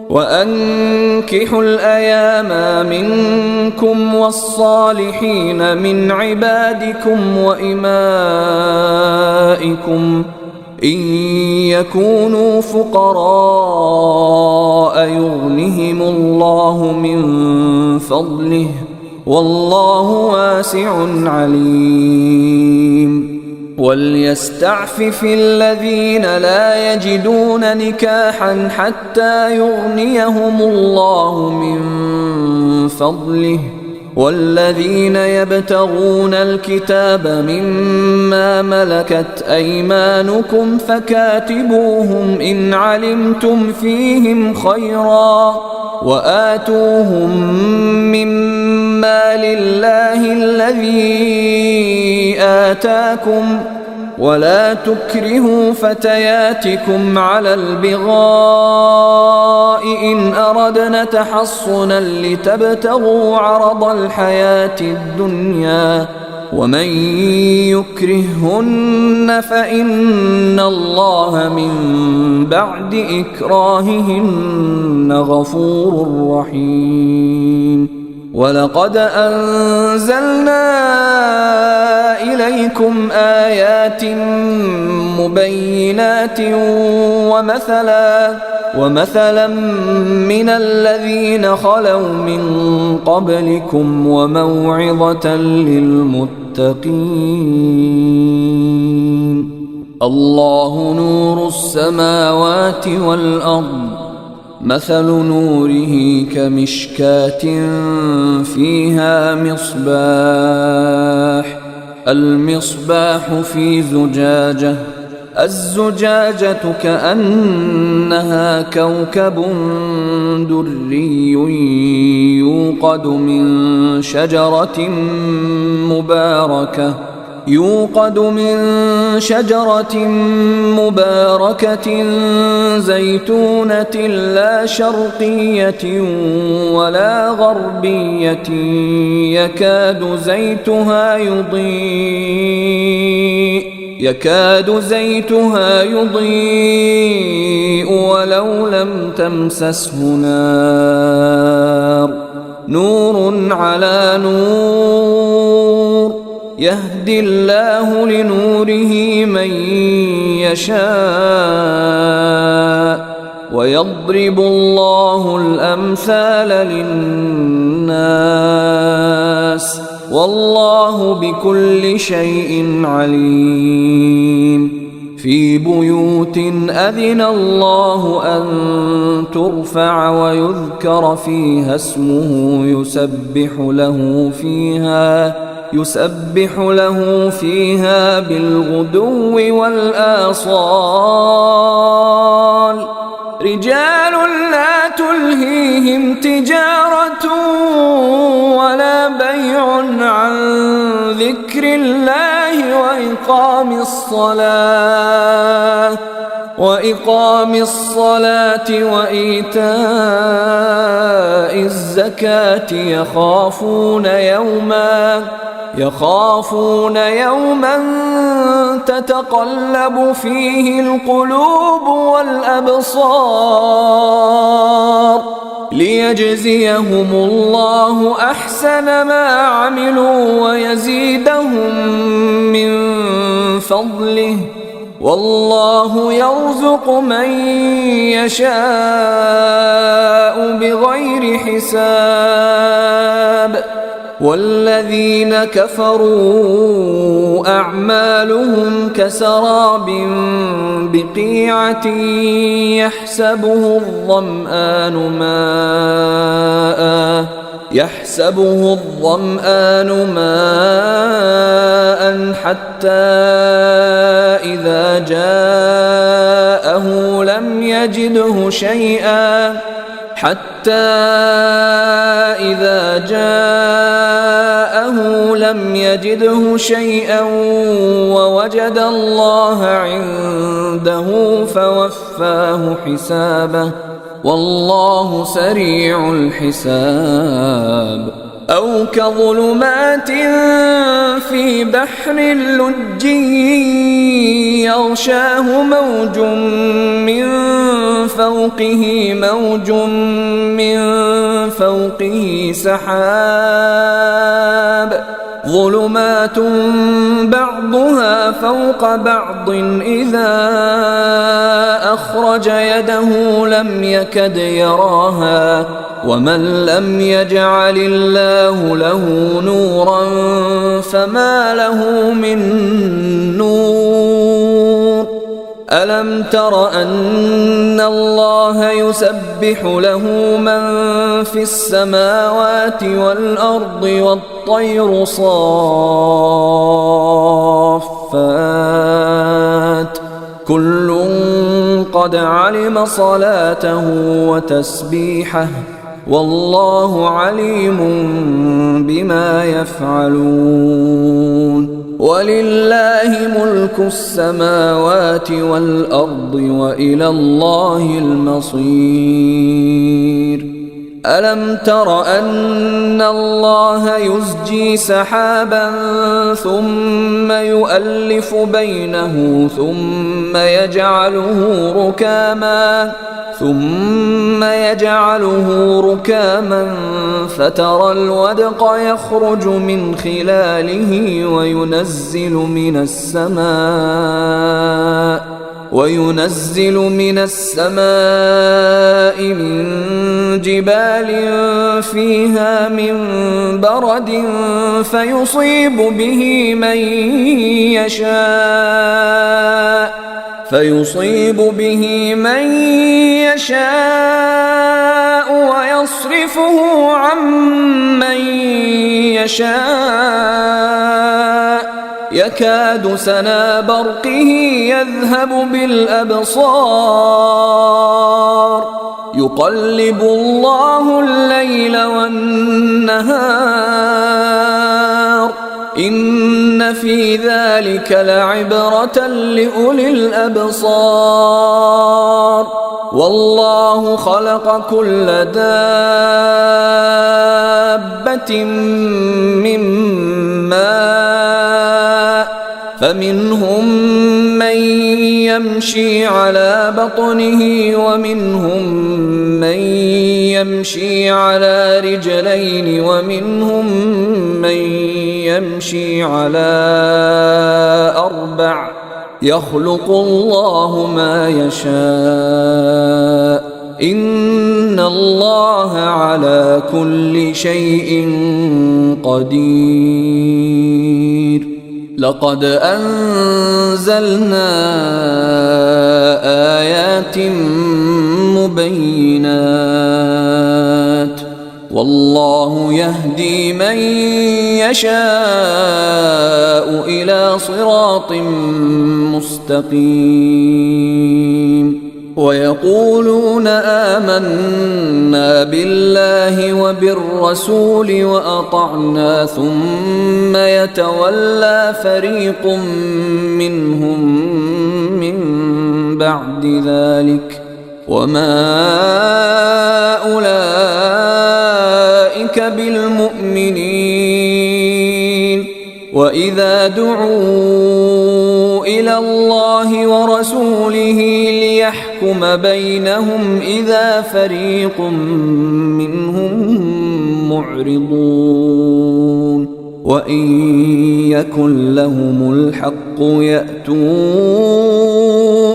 وأنكحوا الأيام منكم والصالحين من عبادكم وإمائكم إن يكونوا فقراء يغنهم الله من فضله والله واسع عليم وليستعفف الذين لا يجدون نكاحا حتى يغنيهم الله من فضله والذين يبتغون الكتاب مما ملكت أيمانكم فكاتبوهم إن علمتم فيهم خيرا وآتوهم مما لله الذي آتاكم ولا تكرهوا فتياتكم على البغاء إن أردنا تحصنا لتبتغوا عرض الحياة الدنيا ومن يكرههن فإن الله من بعد إكراههن غفور رحيم ولقد أنزلنا إليكم آيات مبينات ومثلا من الذين خلوا من قبلكم وموعظة للمتقين الله نور السماوات والأرض مثل نوره كمشكاة فيها مصباح المصباح في زجاجة الزجاجة كأنها كوكب دري يوقد من شجرة مباركة زيتونة لا شرقية ولا غربية يكاد زيتها يضيء ولو لم تمسسه نار نور على نور يهدي الله لنوره من يشاء ويضرب الله الأمثال للناس والله بكل شيء عليم في بيوت أذن الله أن ترفع ويذكر فيها اسمه يسبح له فيها بالغدو والآصال رجال لا تلهيهم تجارة ولا بيع عن ذكر الله وإقام الصلاة وإيتاء الزكاة يخافون يوما تتقلب فيه القلوب والأبصار ليجزيهم الله أحسن ما عملوا ويزيدهم من فضله والله يرزق من يشاء بغير حساب والذين كفروا أعمالهم كسراب بقيعة يحسبه الظمآن ماء حتى إذا جاءه لم يجده شيئا ووجد الله عنده فوفاه حسابه والله سريع الحساب أو كظلمات في بحر لجي يغشاه موج من فوقه موج من فوقه سحاب ظلمات بعضها فوق بعض إذا أخرج يده لم يكد يراها ومن لم يجعل الله له نورا فما له من نور ألم تر أن الله يسبح له من في السماوات والأرض والطير صافات كل قد علم صلاته وتسبيحه والله عليم بما يفعلون ولله ملك السماوات والأرض وإلى الله المصير ألم تر أن الله يزجي سحابا ثم يؤلف بينه ثم يجعله ركاما فترى الودق يخرج من خلاله وينزل من السماء من جبال فيها من برد فيصيب به من يشاء ويصرفه عن من يشاء يكاد سنا برقه يذهب بالأبصار يقلب الله الليل والنهار إن في ذلك لعبرة لأولي الأبصار والله خلق كل دابة من ماء فمنهم من يمشي على بطنه ومنهم من يمشي على رجلين ومنهم من يمشي على أربع يخلق الله ما يشاء إن الله على كل شيء قدير لقد أنزلنا آيات مبينات والله يهدي من يشاء إلى صراط مستقيم ويقولون آمنا بالله وبالرسول وأطعنا ثم يتولى فريق منهم من بعد ذلك وما أولئك بالمؤمنين وإذا دعوا إلى الله ورسوله ليحكم بينهم إذا فريق منهم معرضون وإن يكن لهم الحق يأتوا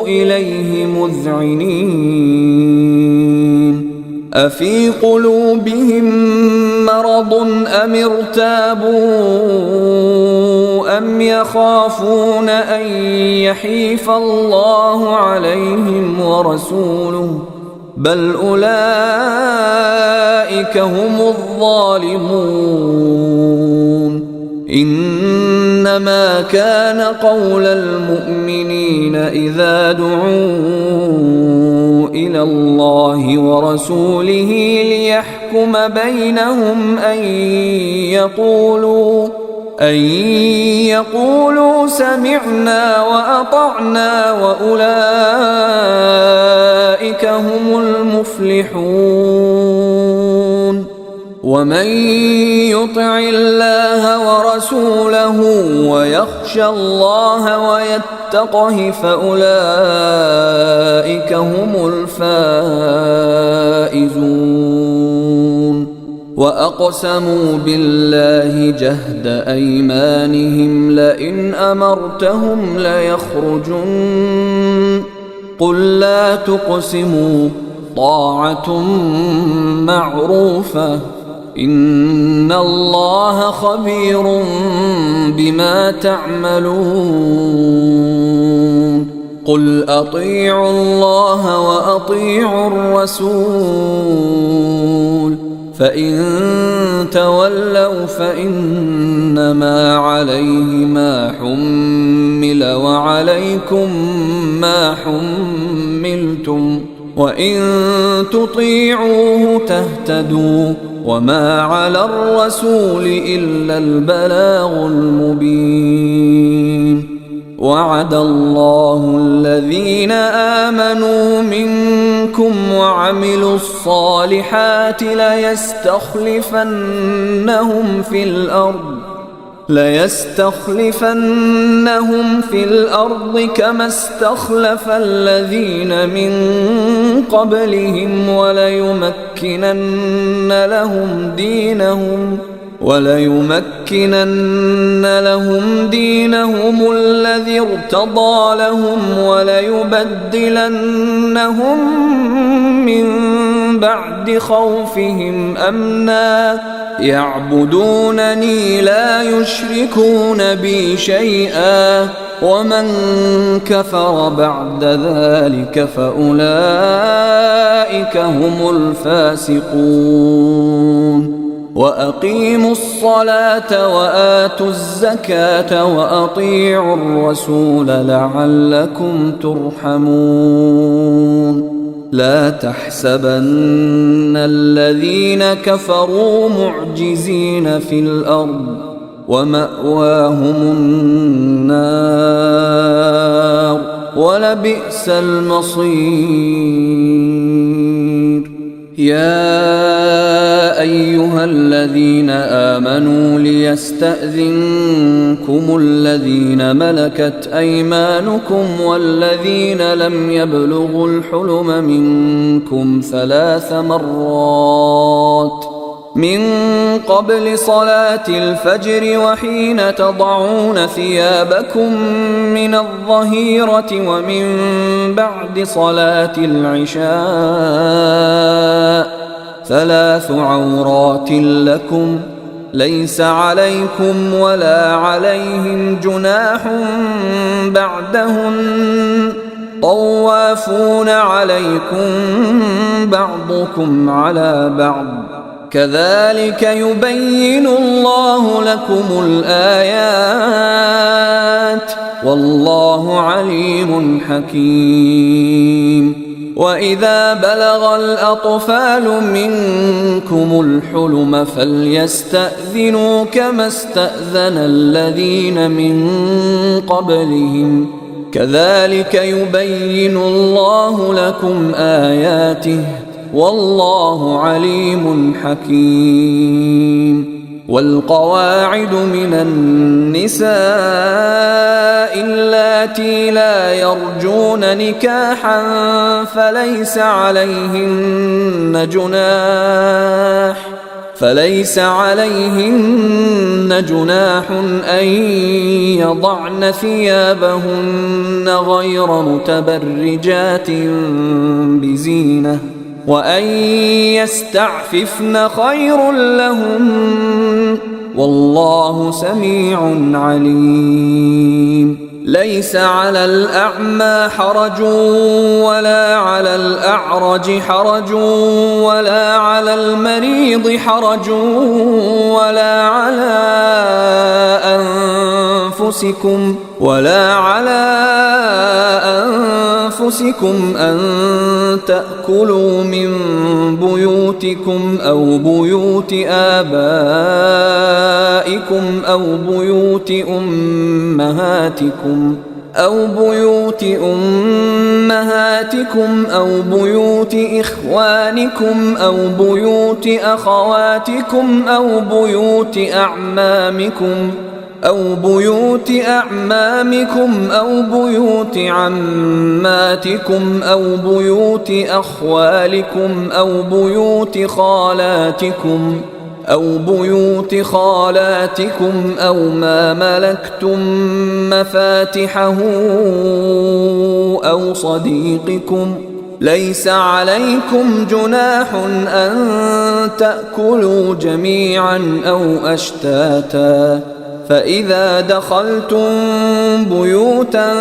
إليه مذعنين أفي قلوبهم مرض أم ارتابوا أم يخافون أن يحيف الله عليهم ورسوله بل أولئك هم الظالمون إنما كان قول المؤمنين إذا دعوا إلى الله ورسوله ليحكم بينهم أن يقولوا سمعنا وأطعنا وأولئك هم المفلحون ومن يطع الله ورسوله ويخشى الله ويتقه فأولئك هم الفائزون. وأقسموا بالله جهد أيمانهم لئن أمرتهم ليخرجن قل لا تقسموا طاعة معروفة إن الله خبير بما تعملون. قل أطيعوا الله وأطيعوا الرسول فإن تولوا فإنما عليه ما حمل وعليكم ما حملتم وإن تطيعوه تهتدوا وما على الرسول إلا البلاغ المبين. وعد الله الذين آمنوا منكم وعملوا الصالحات ليستخلفنهم في الأرض كما استخلف الذين من قبلهم وليمكنن لهم دينهم الذي ارتضى لهم وليبدلنهم من بعد خوفهم أمنا يعبدونني لا يشركون بي شيئا ومن كفر بعد ذلك فأولئك هم الفاسقون. وأقيموا الصلاة وآتوا الزكاة وأطيعوا الرسول لعلكم ترحمون. لا تحسبن الذين كفروا معجزين في الأرض ومأواهم النار ولبئس المصير. يا أيها الذين آمنوا ليستأذنكم الذين ملكت أيمانكم والذين لم يبلغوا الحلم منكم 3 مرات من قبل صلاة الفجر وحين تضعون ثيابكم من الظهيرة ومن بعد صلاة العشاء 3 عورات لكم ليس عليكم ولا عليهم جناح بعدهن طوافون عليكم بعضكم على بعض كذلك يبين الله لكم الآيات والله عليم حكيم. وإذا بلغ الأطفال منكم الحلم فليستأذنوا كما استأذن الذين من قبلهم كذلك يبين الله لكم آياته والله عليم حكيم. والقواعد من النساء اللاتي لا يرجون نكاحا فليس عليهن جناح أن يضعن ثيابهن غير متبرجات بزينة وأن يستعففن خير لهم والله سميع عليم. ليس على الأعمى حرج ولا على الأعرج حرج ولا على المريض حرج ولا على أنفسكم أن تأكلوا من بيوتكم أو بيوت آبائكم أو بيوت أمهاتكم أو بيوت أمهاتكم أو بيوت إخوانكم أو بيوت أخواتكم أو بيوت أعمامكم أو بيوت عماتكم أو بيوت أخوالكم أو بيوت خالاتكم أو ما ملكتم مفاتحه أو صديقكم. ليس عليكم جناح أن تأكلوا جميعا أو أشتاتا، فإذا دخلتم بيوتا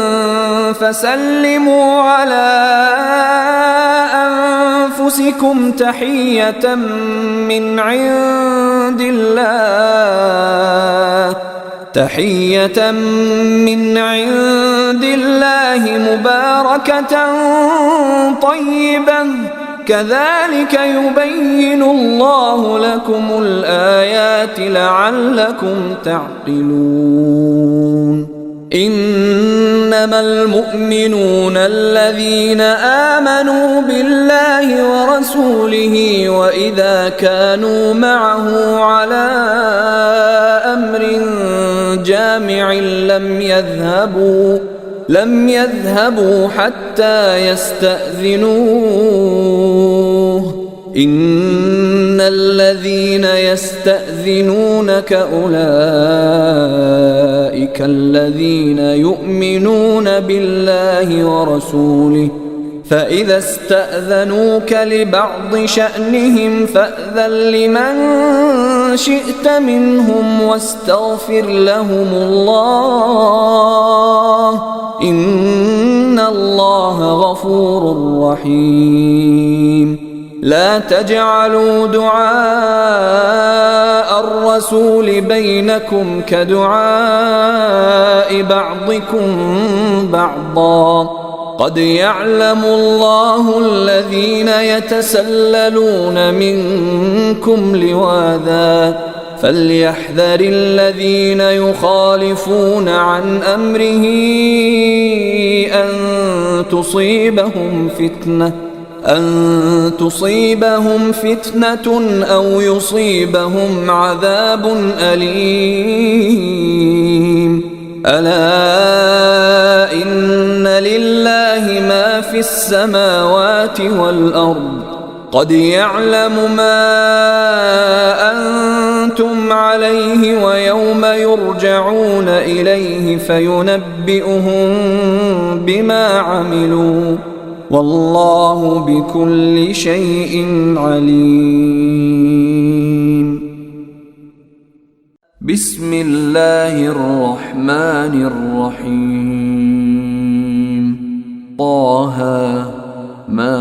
فسلموا على أنفسكم تحية من عند الله مباركة طيبة، كذلك يبين الله لكم الآيات لعلكم تعقلون. إنما المؤمنون الذين آمنوا بالله ورسوله وإذا كانوا معه على أمر جامع لم يذهبوا حتى يستأذنوه. إن الذين يستأذنونك أولئك الذين يؤمنون بالله ورسوله، فإذا استأذنوك لبعض شأنهم فأذن لمن شئت منهم واستغفر لهم الله، إن الله غفور رحيم. لا تجعلوا دعاء الرسول بينكم كدعاء بعضكم بعضا، قد يعلم الله الذين يتسللون منكم لواذا، فليحذر الذين يخالفون عن أمره أن تصيبهم فتنة أو يصيبهم عذاب أليم. ألا إن لله ما في السماوات والأرض، قد يعلم ما أنتم عليه ويوم يرجعون إليه فينبئهم بما عملوا، والله بكل شيء عليم. بسم الله الرحمن الرحيم. طه ما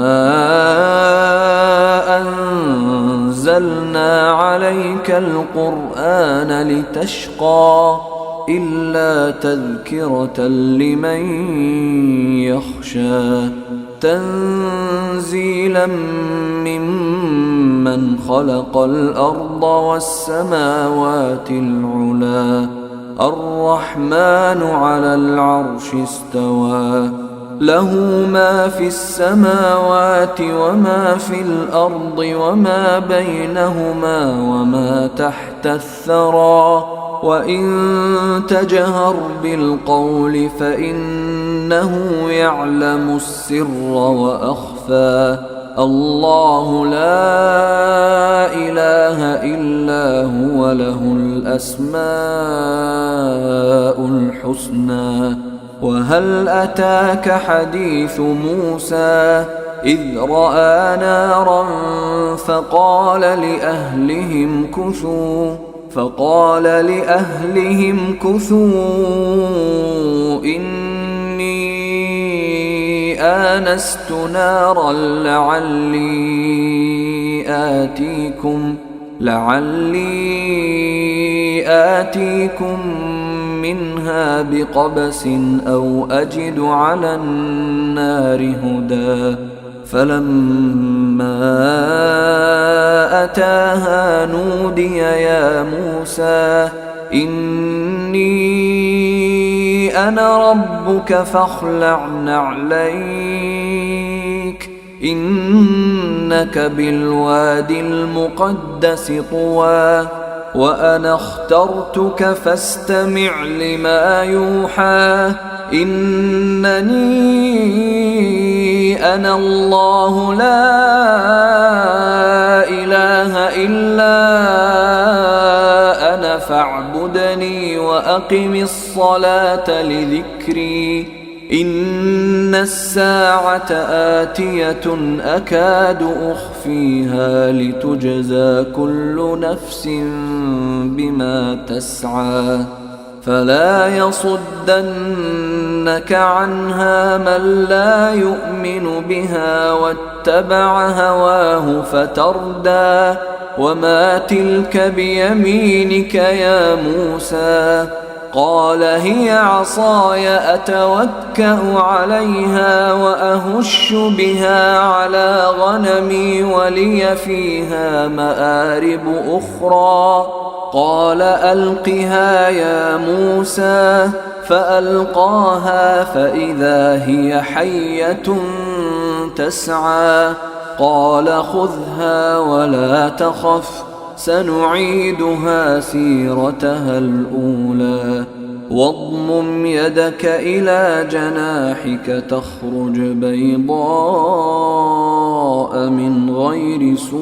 أنزلنا عليك القرآن لتشقى إلا تذكرة لمن يخشى، تنزيلا ممن خلق الأرض والسماوات العلى، الرحمن على العرش استوى، له ما في السماوات وما في الأرض وما بينهما وما تحت الثرى، وإن تجهر بالقول فإنه يعلم السر وأخفى، الله لا إله إلا هو له الأسماء الحسنى. وهل أتاك حديث موسى إذ رأى نارا فقال لأهلهم كثوا إني آنست نارا لعلي آتيكم منها بقبس أو أجد على النار هدى، فلما أتاها نودي يا موسى إني أنا ربك فاخلع نعليك إنك بالوادي المقدس طوى وأنا اخترتك فاستمع لما يوحى إنني أنا الله لا إله إلا أنا فاعبدني وأقم الصلاة لذكري إن الساعة آتية أكاد أخفيها لتجزى كل نفس بما تسعى فلا يصدنك عنها من لا يؤمن بها واتبع هواه فتردى وما تلك بيمينك يا موسى قال هي عصاي أتوكأ عليها وأهش بها على غنمي ولي فيها مآرب أخرى قال ألقها يا موسى فألقاها فإذا هي حية تسعى قال خذها ولا تخف سنعيدها سيرتها الأولى واضمم يدك إلى جناحك تخرج بيضاء من غير سوء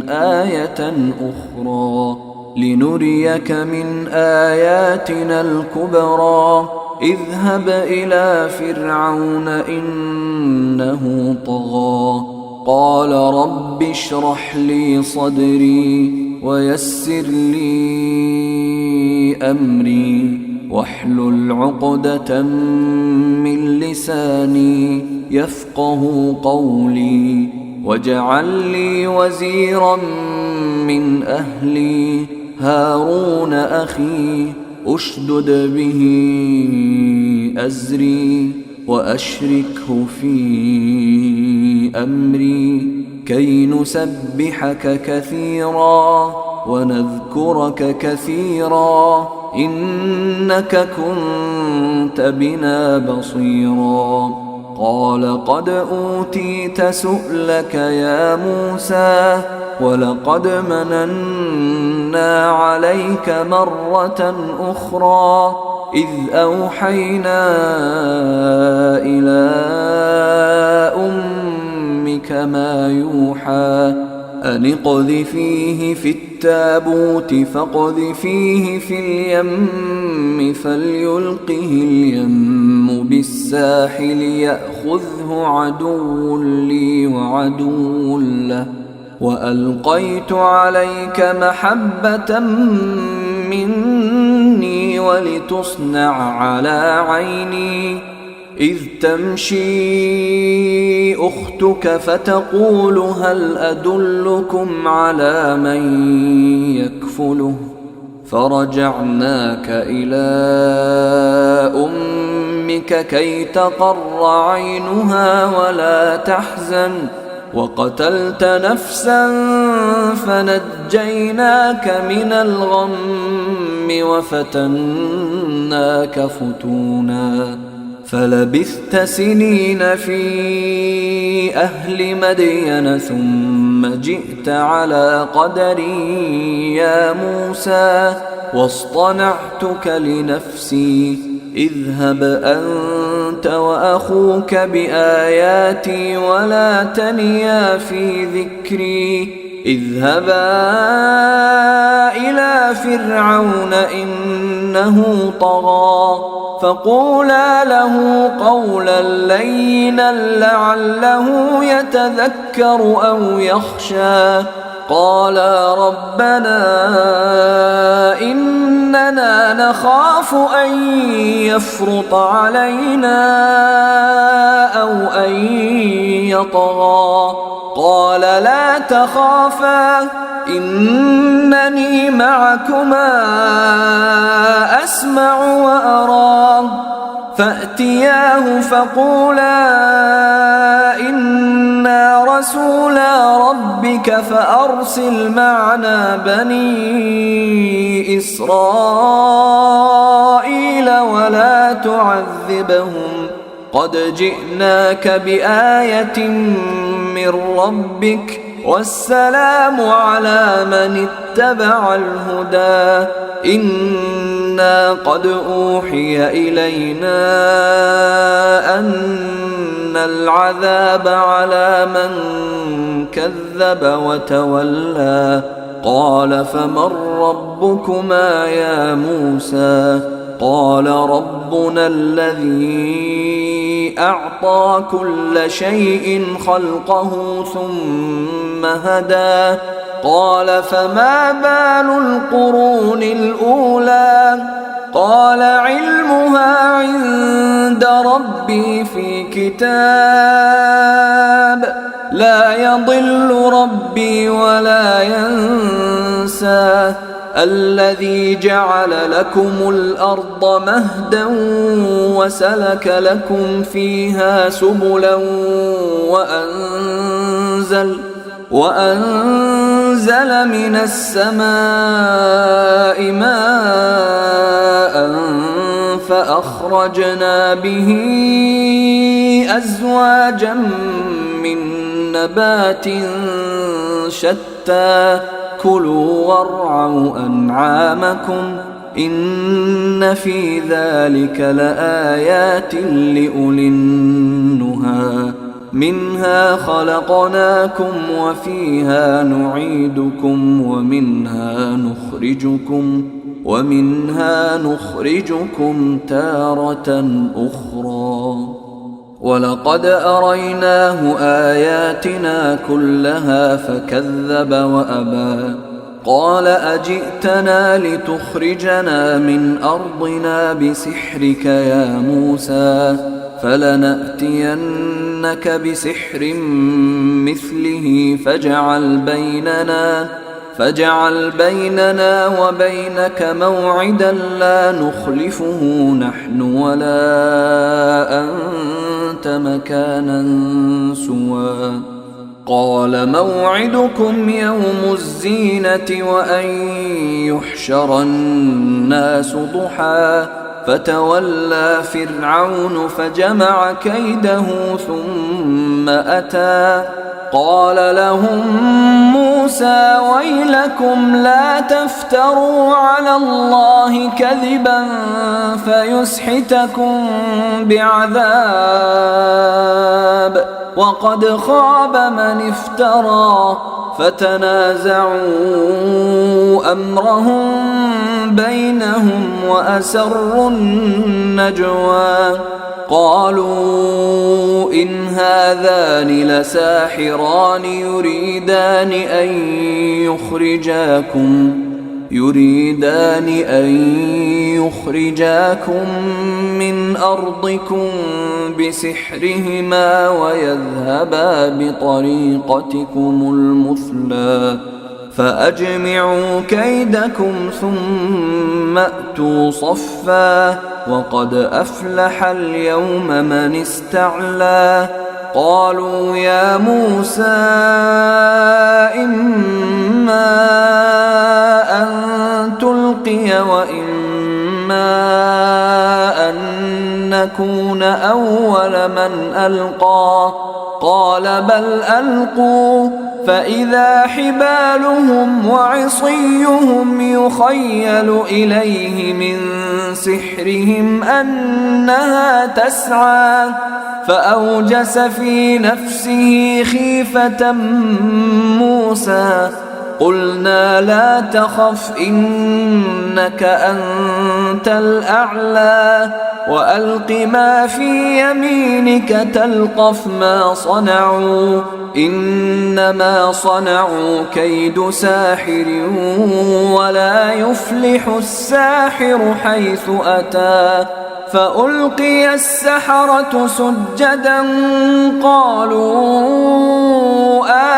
آية أخرى لنريك من آياتنا الكبرى اذهب إلى فرعون إنه طغى قال رب اشرح لي صدري ويسر لي أمري واحلل عقدة من لساني يفقه قولي واجعل لي وزيرا من أهلي هارون أخي أشدد به أزري وأشركه في أمري كي نسبحك كثيرا ونذكرك كثيرا إنك كنت بنا بصيرا قال قد أوتيت سؤلك يا موسى ولقد مننا عليك مرة أخرى إذ أوحينا إلى أمك ما يوحى أن اقذفيه في التابوت فاقذفيه في اليم فليلقه اليم بالساحل يأخذه عدو لي وعدو له وألقيت عليك محبة مني ولتصنع على عيني إذ تمشي أختك فتقول هل أدلكم على من يكفله فرجعناك إلى أمك كي تقر عينها ولا تحزن وقتلت نفسا فنجيناك من الغم وفتناك فتونا فلبثت سنين في أهل مدين ثم جئت على قدري يا موسى واصطنعتك لنفسي اذهب أنت وأخوك بآياتي ولا تنيا في ذكري اذهبا إلى فرعون إنه طغى فقولا له قولا لينا لعله يتذكر أو يخشى قالا ربنا إننا نخاف أن يفرط علينا أو أن يطغى قال لا تخافا إنني معكما أسمع وأرى فأتياه فقولا إنا رسولا ربك فأرسل معنا بني إسرائيل ولا تعذبهم قد جئناك بآية من ربك والسلام على من اتبع الهدى إنا قد أوحي إلينا أن العذاب على من كذب وتولى قال فمن ربكما يا موسى قال ربنا الذي أعطى كل شيء خلقه ثم هدى قال فما بال القرون الأولى قال علمها عند ربي في كتاب لا يضل ربي ولا ينسى الذي جعل لكم الأرض مهدا وسلك لكم فيها سبلا وأنزل من السماء ماء فأخرجنا به أزواجا من نبات شتى كلوا وارعوا أنعامكم إن في ذلك لآيات لأولي النهى منها خلقناكم وفيها نعيدكم ومنها نخرجكم تارة أخرى ولقد أريناه آياتنا كلها فكذب وأبى قال أجئتنا لتخرجنا من أرضنا بسحرك يا موسى فلنأتينك بسحر مثله فاجعل بيننا وبينك موعدا لا نخلفه نحن ولا أنت مكانا سوى قال موعدكم يوم الزينة وأن يحشر الناس ضحى فتولى فرعون فجمع كيده ثم أتى قال لهم موسى ويلكم لا تفتروا على الله كذبا فيسحتكم بعذاب وقد خاب من افترى فتنازعوا أمرهم بينهم وأسروا النجوى قالوا إن هذان لساحران يريدان أن يخرجاكم من أرضكم بسحرهما ويذهبا بطريقتكم المثلى فأجمعوا كيدكم ثم أتوا صفا وقد أفلح اليوم من استعلى قالوا يا موسى إما أن تلقي وإما أن نكون أول من ألقى قال بل ألقوا فإذا حبالهم وعصيهم يخيل إليه من سحرهم أنها تسعى فأوجس في نفسه خيفة موسى قلنا لا تخف إنك أنت الأعلى وألق ما في يمينك تلقف ما صنعوا إنما صنعوا كيد ساحر ولا يفلح الساحر حيث أتى فألقي السحرة سجدا قالوا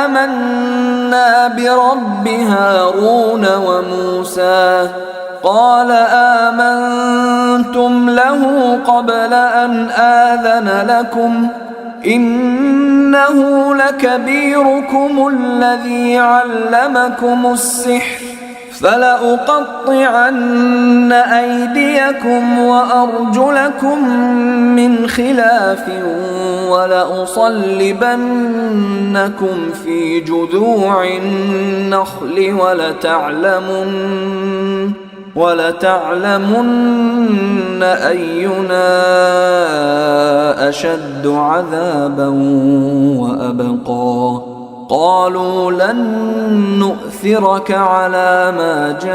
آمنا برب هارون وموسى قال آمنتم له قبل أن آذن لكم إنه لكبيركم الذي علمكم السحر فلأقطعن أيديكم وأرجلكم من خلاف ولأصلبنكم في جذوع النخل ولتعلمن أينا أشد عذابا وأبقى قالوا لن نؤثرك على ما جاءنا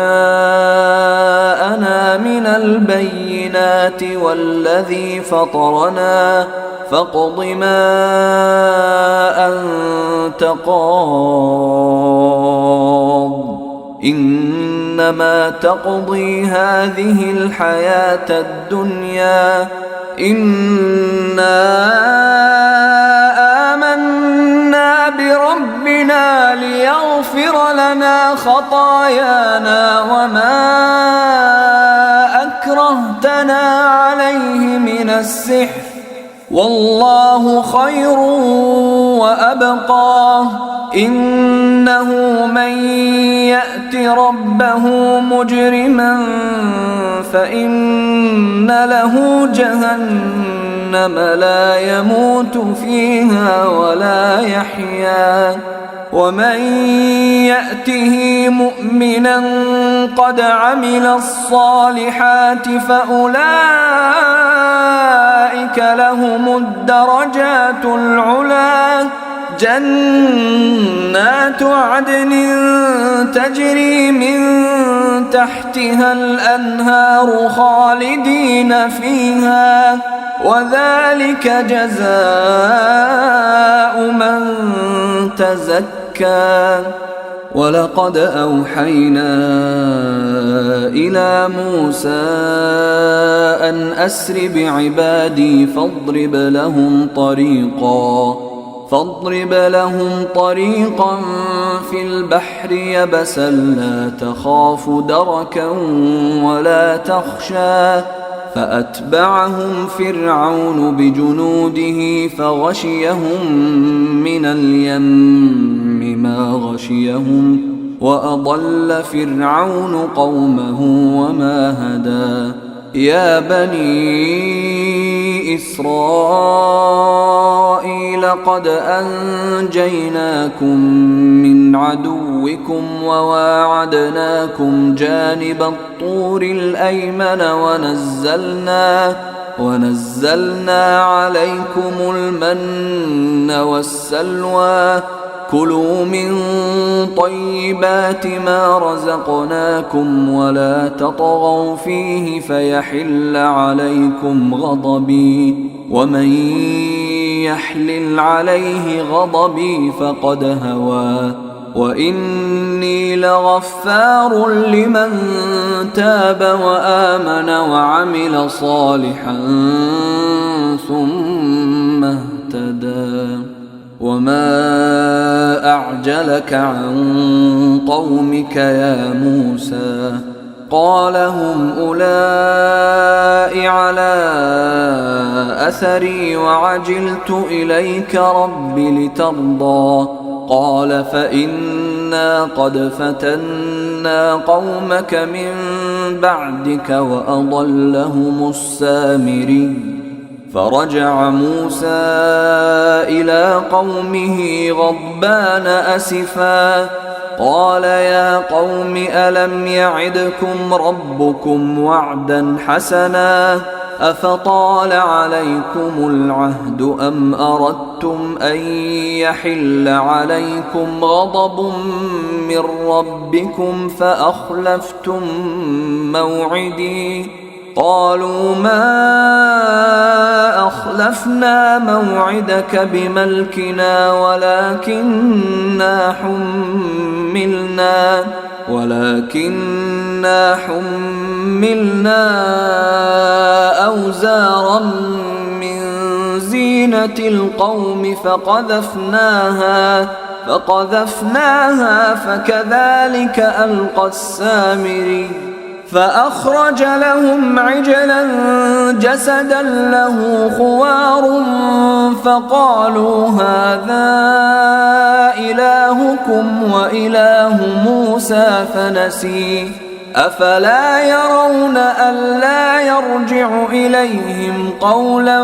من البينات والذي فطرنا فاقض ما أنت قاض إنما تقضي هذه الحياة الدنيا إنا آمنا بربنا ليغفر لنا خطايانا وما أكرهتنا عليه من السحر والله خير وأبقى إنه من يأت ربه مجرما فإن له جهنم لا يموت فيها ولا يحيا ومن يأته مؤمنا قد عمل الصالحات فأولئك لهم الدرجات العلى جنات عدن تجري من تحتها الأنهار خالدين فيها وذلك جزاء من تزكى ولقد أوحينا إلى موسى أن أسر بعبادي فاضرب لهم طريقا في البحر يبسا لا تخاف دركا ولا تخشى فأتبعهم فرعون بجنوده فغشيهم من اليم ما غشيهم وأضل فرعون قومه وما هدى يا بني إسرائيل قد أنجيناكم من عدوكم وواعدناكم جانب الطور الأيمن ونزلنا عليكم المن والسلوى كلوا من طيبات ما رزقناكم ولا تطغوا فيه فيحل عليكم غضبي ومن يحلل عليه غضبي فقد هوى وإني لغفار لمن تاب وآمن وعمل صالحا ثم اهتدى وما أعجلك عن قومك يا موسى قال هم أولئك على أثري وعجلت إليك رب لترضى قال فإنا قد فتنا قومك من بعدك وأضلهم السامري فرجع موسى إلى قومه غضبان أسفا قال يا قوم ألم يعدكم ربكم وعدا حسنا أفطال عليكم العهد أم أردتم أن يحل عليكم غضب من ربكم فأخلفتم موعدي قالوا ما أخلفنا موعدك بملكنا ولكننا حملنا أوزارا من زينة القوم فقذفناها فكذلك ألقى السامري فأخرج لهم عجلا جسدا له خوار فقالوا هذا إلهكم وإله موسى فنسي أفلا يرون ألا يرجع إليهم قولا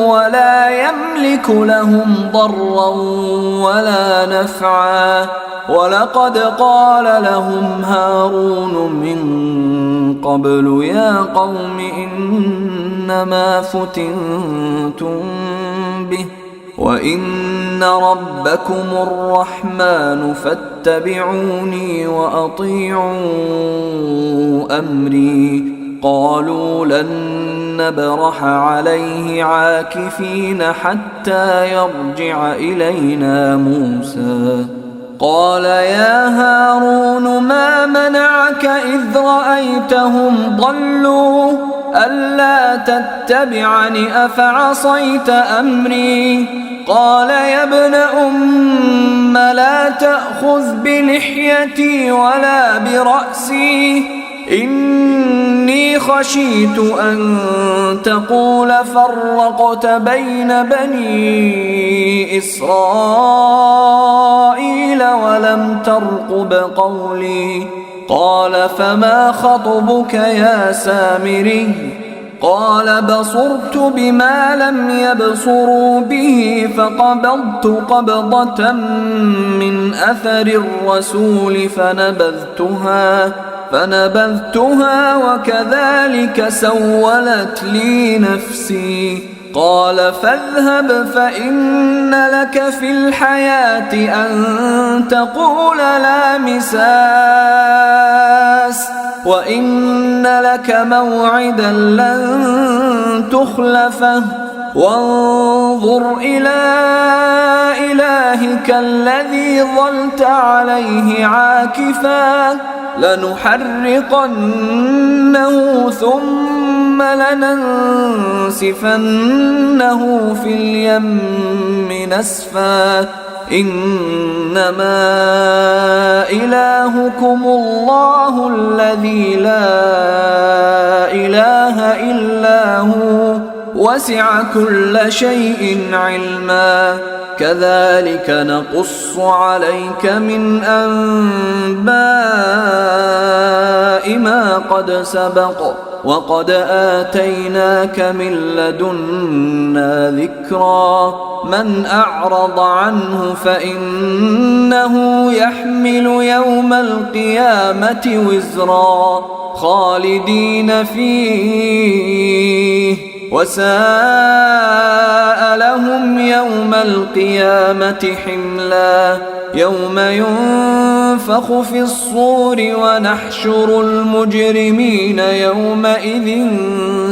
ولا يملك لهم ضرا ولا نفعا ولقد قال لهم هارون من قبل يا قوم إنما فتنتم به وإن ربكم الرحمن فاتبعوني وأطيعوا أمري قالوا لن نبرح عليه عاكفين حتى يرجع إلينا موسى قال يا هارون ما منعك إذ رأيتهم ضلوا ألا تتبعني أفعصيت أمري قال يا ابن أم لا تأخذ بلحيتي ولا برأسي إني خشيت أن تقول فرقت بين بني إسرائيل ولم ترقب قولي قال فما خطبك يا سامري قال بصرت بما لم يبصروا به فقبضت قبضة من أثر الرسول فنبذتها وكذلك سولت لي نفسي قال فاذهب فإن لك في الحياة أن تقول لا مساس وإن لك موعدا لن تخلفه وانظر إلى إلهك الذي ظلت عليه عاكفا لنحرقنه ثم لننسفنه في اليم نسفا إنما إلهكم الله الذي لا إله إلا هو وسع كل شيء علما كذلك نقص عليك من أنباء ما قد سبق وقد آتيناك من لدنا ذكرا من أعرض عنه فإنه يحمل يوم القيامة وزرا خالدين فيه وساء لهم يوم القيامة حملا يوم ينفخ في الصور ونحشر المجرمين يومئذ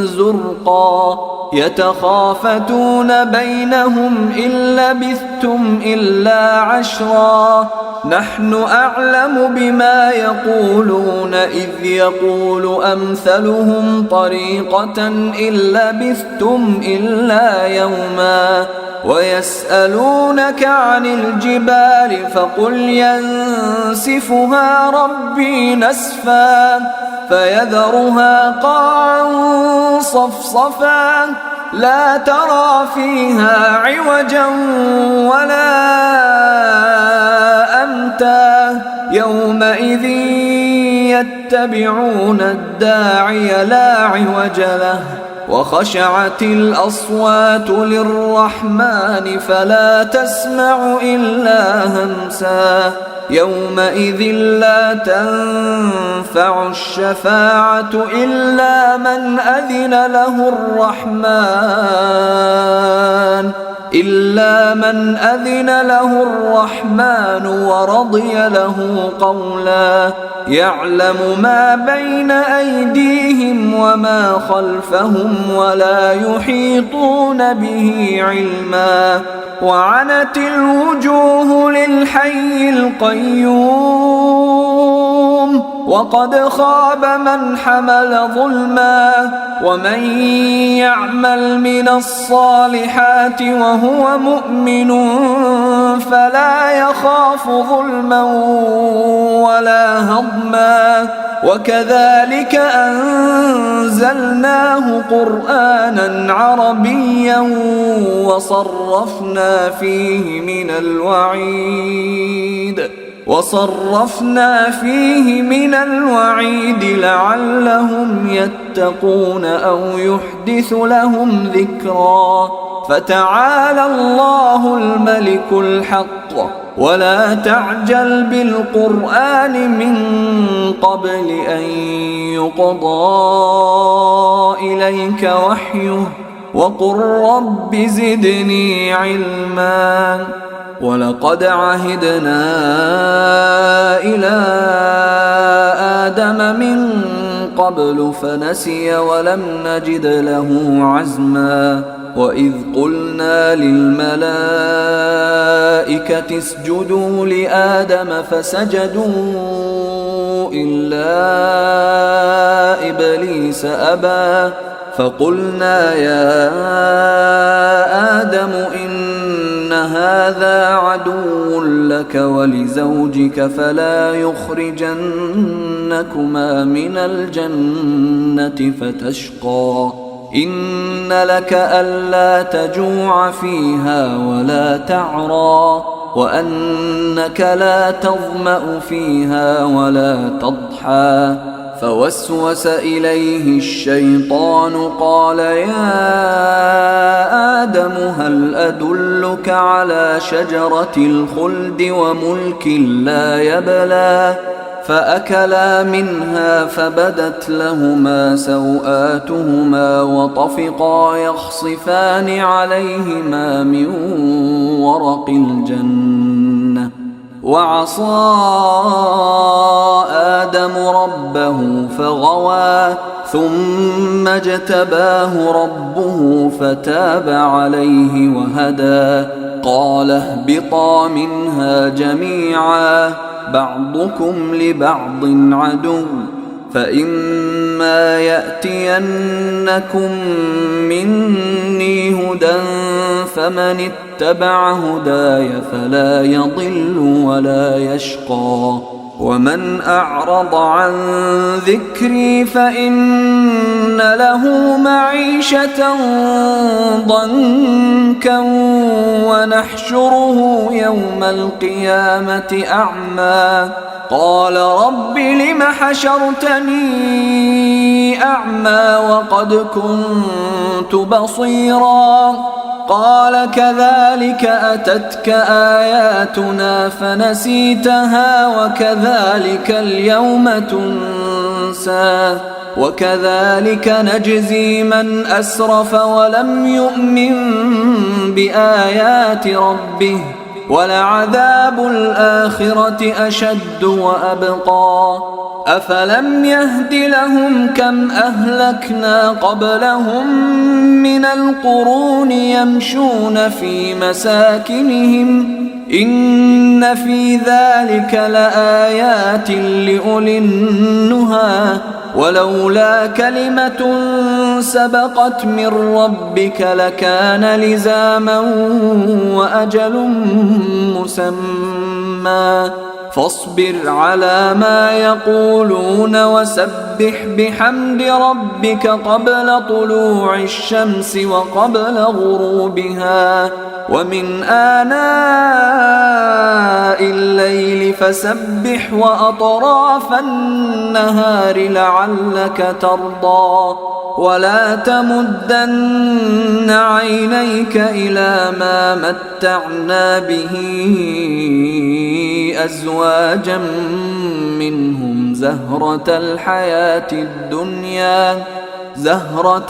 زرقا يتخافتون بينهم إن لبثتم إلا عشرا نحن أعلم بما يقولون إذ يقول أمثلهم طريقة إن لبثتم إلا يوما ويسألونك عن الجبال فقل ينسفها ربي نسفا فيذرها قاعا صفصفا لا ترى فيها عوجا ولا أمتا يومئذ يتبعون الداعي لا عوج له وخشعت الأصوات للرحمن فلا تسمع إلا همسا يومئذ لا تنفع الشفاعة إلا من أذن له الرحمن ورضي له قولا يعلم ما بين أيديهم وما خلفهم ولا يحيطون به علما وعنت الوجوه للحي القيوم وقد خاب من حمل ظلما ومن يعمل من الصالحات وهو مؤمن فلا يخاف ظلما ولا هضما وكذلك أنزلناه قرآنا عربيا وصرفنا فيه من الوعيد لعلهم يتقون أو يحدث لهم ذكرا. فتعالى الله الملك الحق ولا تعجل بالقرآن من قبل أن يقضى إليك وحيه وقل رب زدني علما. ولقد عهدنا إلى آدم من قبل فنسي ولم نجد له عزما. وإذ قلنا للملائكة اسجدوا لآدم فسجدوا إلا إبليس أبى فقلنا يا آدم إن هذا عدو لك ولزوجك فلا يخرجنكما من الجنة فتشقى. إن لك ألا تجوع فيها ولا تعرى وأنك لا تظمأ فيها ولا تضحى. فوسوس إليه الشيطان قال يا آدم هل أدلك على شجرة الخلد وملك لا يبلى. فأكلا منها فبدت لهما سوآتهما وطفقا يخصفان عليهما من ورق الجنة. وعصى آدم ربه فغوى ثم اجتباه ربه فتاب عليه وهدى. قال اهبطا منها جميعا بعضكم لبعض عدو فإما يأتينكم مني هدى فمن اتبع هداي فلا يضل ولا يشقى. ومن أعرض عن ذكري فإن له معيشة ضنكا ونحشره يوم القيامة أعمى. قال رب لم حشرتني أعمى وقد كنت بصيرا. قال كذلك أتتك آياتنا فنسيتها وكذلك اليوم تنسى. وكذلك نجزي من أسرف ولم يؤمن بآيات ربه ولعذاب الآخرة أشد وأبقى. أفلم يهد لهم كم أهلكنا قبلهم من القرون يمشون في مساكنهم إن في ذلك لآيات لأولي النهى. ولولا كلمة سبقت من ربك لكان لزاما وأجل مسمى. فاصبر على ما يقولون وسبح بحمد ربك قبل طلوع الشمس وقبل غروبها ومن آناء الليل فسبح وأطراف النهار لعلك ترضى. ولا تمدن عينيك إلى ما متعنا به أزواجا منهم زهرة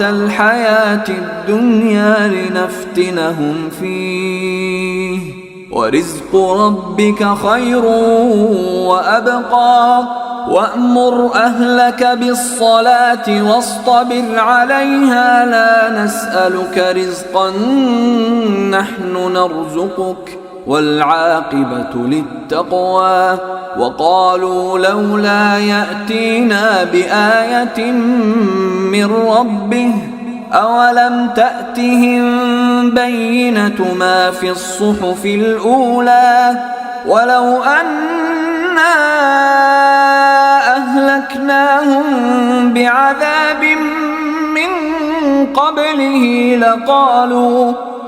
الحياة الدنيا لنفتنهم فيه ورزق ربك خير وأبقى. وأمر أهلك بالصلاة واصطبر عليها لا نسألك رزقا نحن نرزقك والعاقبة للتقوى. وقالوا لولا يأتينا بآية من ربه أولم تأتهم بينة ما في الصحف الأولى ولو أنا أهلكناهم أهلكناهم بعذاب من قبله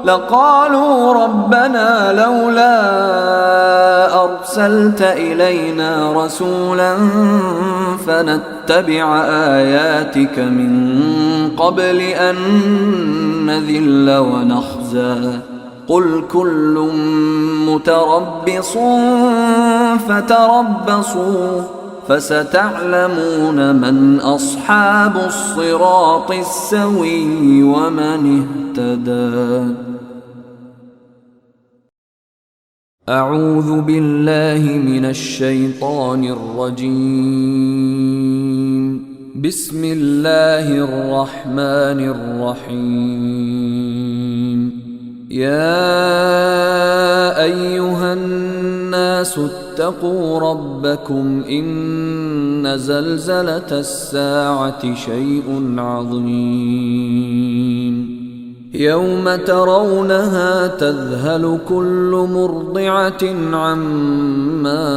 لقالوا ربنا لولا أرسلت إلينا رسولا فنتبع آياتك من قبل أن نذل ونخزى قل كل متربص فتربصوا فستعلمون من أصحاب الصراط السوي ومن اهتدى. أعوذ بالله من الشيطان الرجيم. بسم الله الرحمن الرحيم. يا أيها الناس اتقوا ربكم إن زلزلة الساعة شيء عظيم يوم ترونها تذهل كل مرضعة عما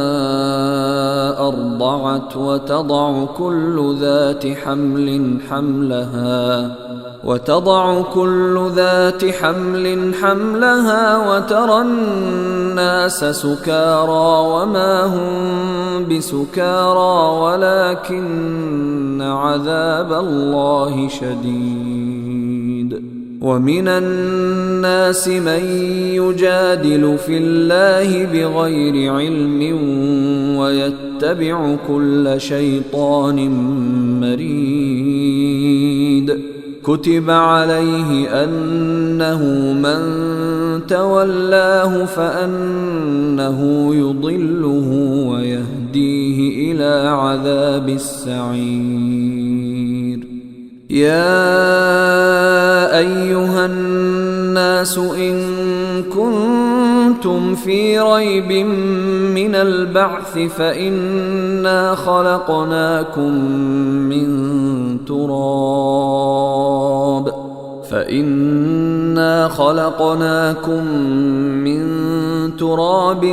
أرضعت وتضع كل ذات حمل حملها وترى الناس سكارى وما هم بسكارى ولكن عذاب الله شديد. ومن الناس من يجادل في الله بغير علم ويتبع كل شيطان مريد. كتب عليه أنه من تولاه فأنه يضله ويهديه إلى عذاب السعير. يا أيها الناس إن كنتم في ريب من البعث فإنا خلقناكم من تراب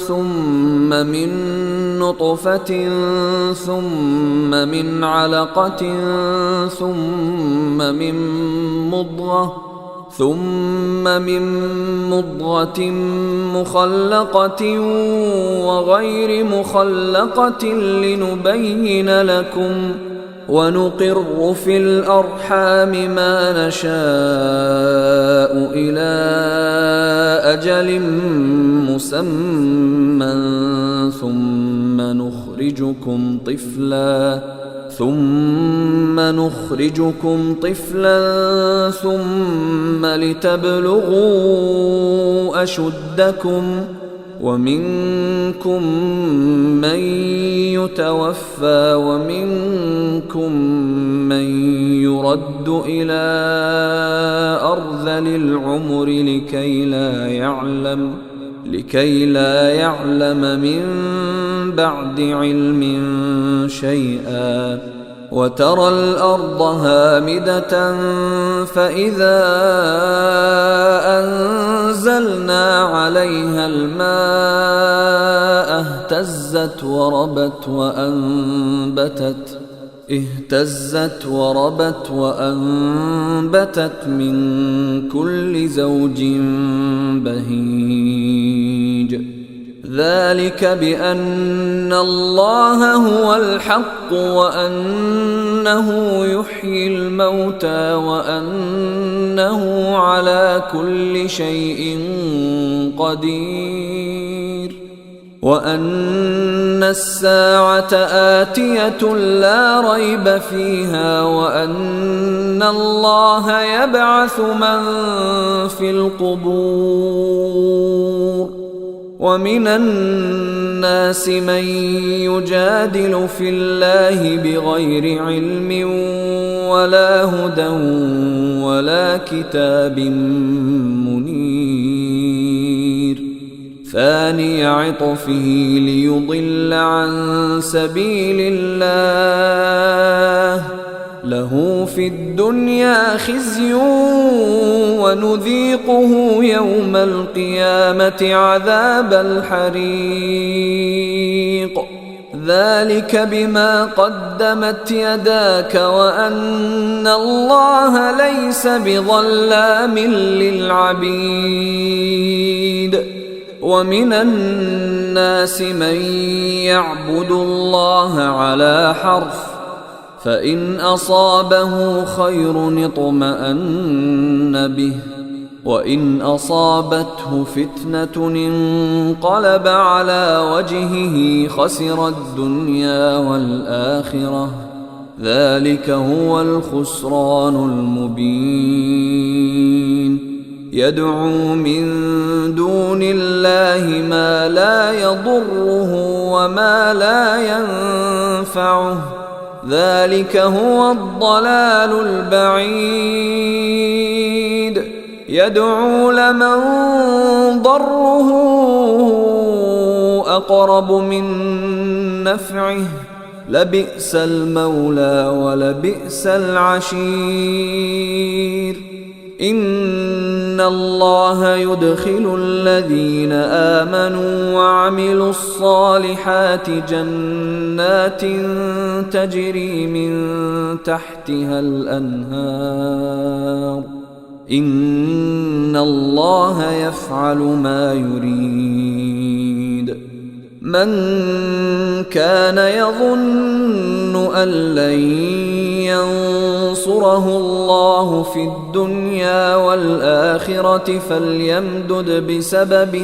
ثم من نطفة ثم من علقة ثم من مضغة مخلقة وغير مخلقة لنبين لكم ونقر في الأرحام ما نشاء إلى أجل مسمى ثم نخرجكم طفلا ثم لتبلغوا أشدكم ومنكم من يتوفى ومنكم من يرد إلى أرذل العمر لكي لا يعلم من بعد علم شيئا. وترى الأرض هامدة فإذا أنزلنا عليها الماء اهتزت وربت وأنبتت من كل زوج بهيج. ذلك بأن الله هو الحق وأنه يحيي الموتى وأنه على كل شيء قدير وأن الساعة آتية لا ريب فيها وأن الله يبعث من في القبور. ومن الناس من يجادل في الله بغير علم ولا هدى ولا كتاب منير. ثاني عطفه ليضل عن سبيل الله له في الدنيا خزي ونذيقه يوم القيامة عذاب الحريق. ذلك بما قدمت يداك وأن الله ليس بظلام للعبيد ومن الناس من يعبد الله على حرف فإن أصابه خير اطمأن به وإن أصابته فتنة انقلب على وجهه خسر الدنيا والآخرة ذلك هو الخسران المبين يدعو من دون الله ما لا يضره وما لا ينفعه ذلك هو الضلال البعيد يدعو لمن ضره أقرب من نفعه لبئس المولى ولبئس العشير إن الله يدخل الذين آمنوا وعملوا الصالحات جنات تجري من تحتها الأنهار إن الله يفعل ما يريد من كان يظن أن لن ينصره الله في الدنيا والآخرة فليمدد بسبب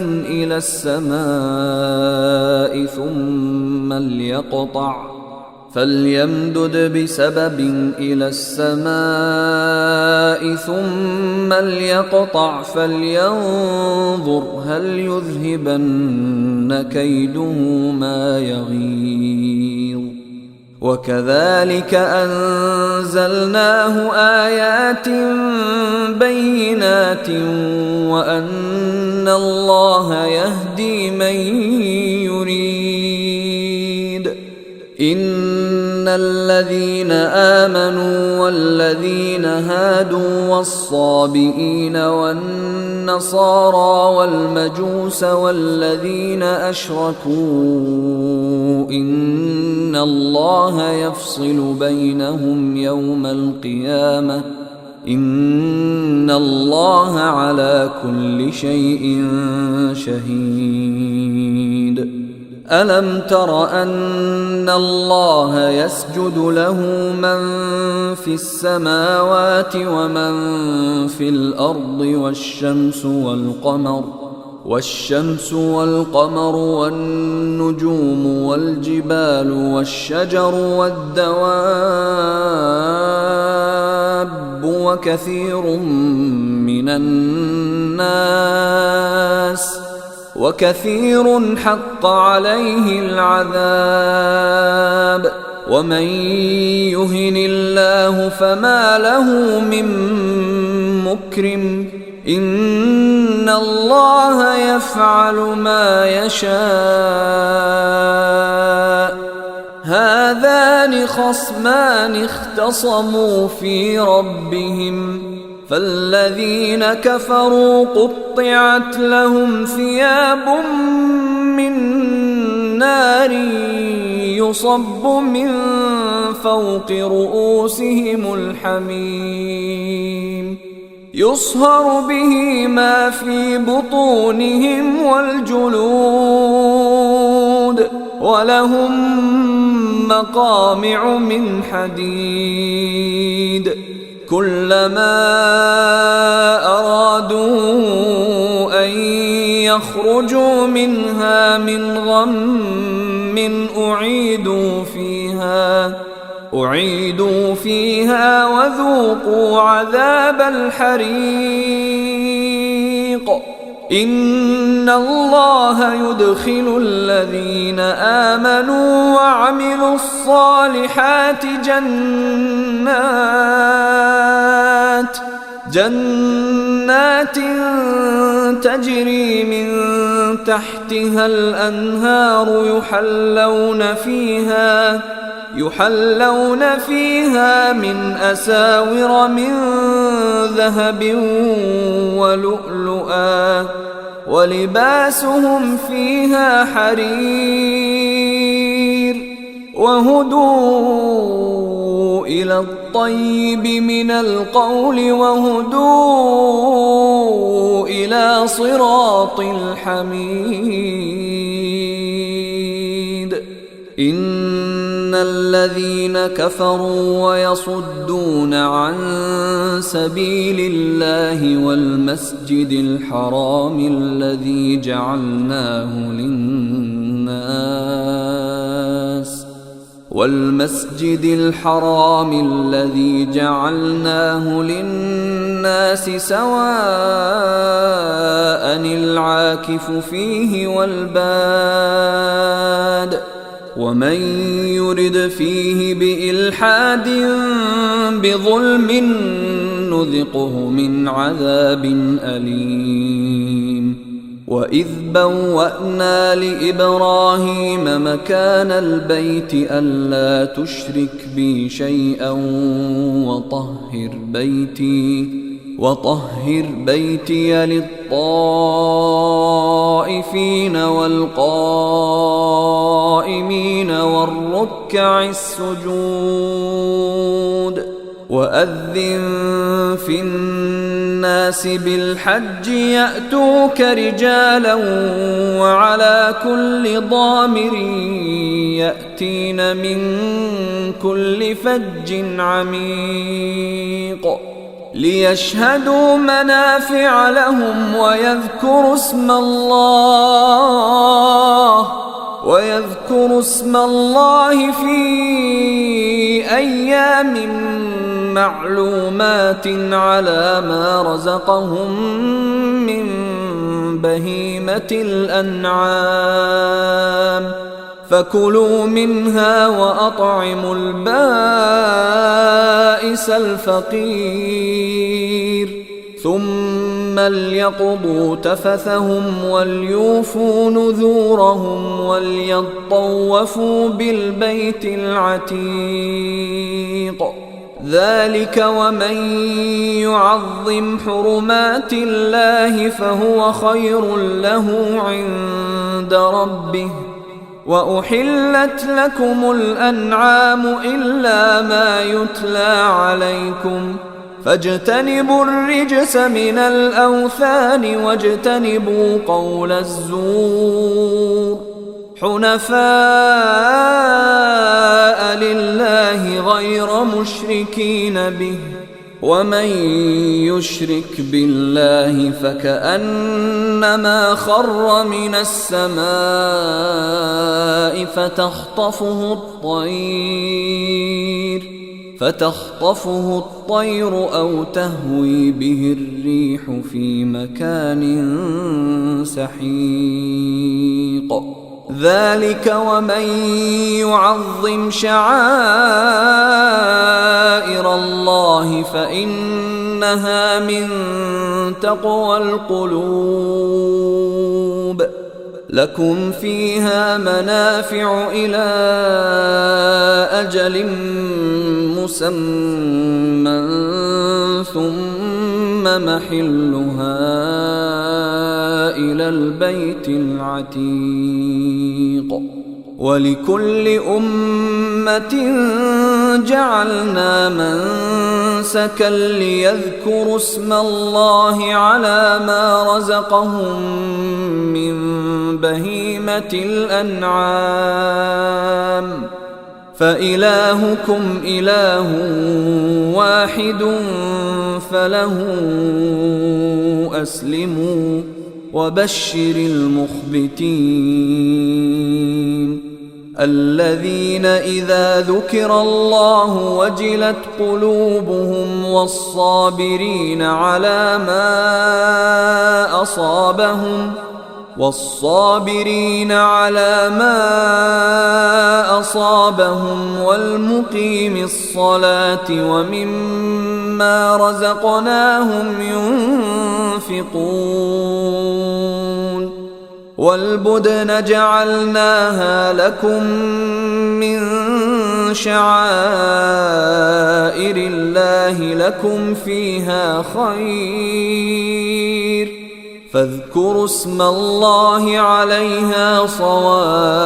إلى السماء ثم ليقطع فلينظر هل يذهبن كيده ما يغيظ وكذلك أنزلناه آيات بينات وأن الله يهدي من يريد إن الذين آمنوا والذين هادوا والصابئين والنصارى والمجوس والذين أشركوا إن الله يفصل بينهم يوم القيامة إن الله على كل شيء شهيد ألم تر أن الله يسجد له من في السماوات ومن في الأرض والشمس والقمر والنجوم والجبال والشجر والدواب وكثير حق عليه العذاب ومن يهن الله فما له من مكرم إن الله يفعل ما يشاء هذان خصمان اختصموا في ربهم فالذين كفروا قطعت لهم ثياب من نار يصب من فوق رؤوسهم الحميم يصهر به ما في بطونهم والجلود ولهم مقامع من حديد كلما أرادوا أن يخرجوا منها من غم أعيدوا فيها وذوقوا عذاب الحريق إن الله يدخل الذين آمنوا وعملوا الصالحات جنات تجري من تحتها الأنهار يحلون فيها من أساور من ذهب ولؤلؤا ولباسهم فيها حرير وهدوا إلى الطيب من القول وهدوا إلى صراط الحميد. إن الذين كفروا ويصدون عن سبيل الله والمسجد الحرام الذي جعلناه للناس سواء العاكف فيه والباد ومن يرد فيه بإلحاد بظلم نذقه من عذاب أليم. وإذ بوأنا لإبراهيم مكان البيت ألا تشرك بي شيئا وطهر بيتي للطائفين والقائمين والركع السجود. وأذن في الناس بالحج يأتوك رجالا وعلى كل ضامر يأتين من كل فج عميق ليشهدوا منافع لهم ويذكروا اسم الله في أيام معلومات على ما رزقهم من بهيمة الأنعام فكلوا منها وأطعموا البائس الفقير ثم ليقضوا تفثهم وليوفوا نذورهم وليطوفوا بالبيت العتيق. ذلك ومن يعظم حرمات الله فهو خير له عند ربه. وأحلت لكم الأنعام إلا ما يتلى عليكم فاجتنبوا الرجس من الأوثان واجتنبوا قول الزور حنفاء لله غير مشركين به ومن يشرك بالله فكأنما خر من السماء فتخطفه الطير أو تهوي به الريح في مكان سحيق. ذلك ومن يعظم شعائر الله فإنها من تقوى القلوب. لكم فيها منافع إلى أجل مسمى ثم محلها إلى البيت العتيق. ولكل أمة جعلنا منسكا ليذكروا اسم الله على ما رزقهم من بهيمة الأنعام فإلهكم إله واحد فله أسلموا وبشر المخبتين الذين إذا ذكر الله وجلت قلوبهم والصابرين على ما أصابهم والمقيم الصلاة ومما رزقناهم ينفقون. والبدن جعلناها لكم من شعائر الله لكم فيها خير فاذكروا اسم الله عليها صواف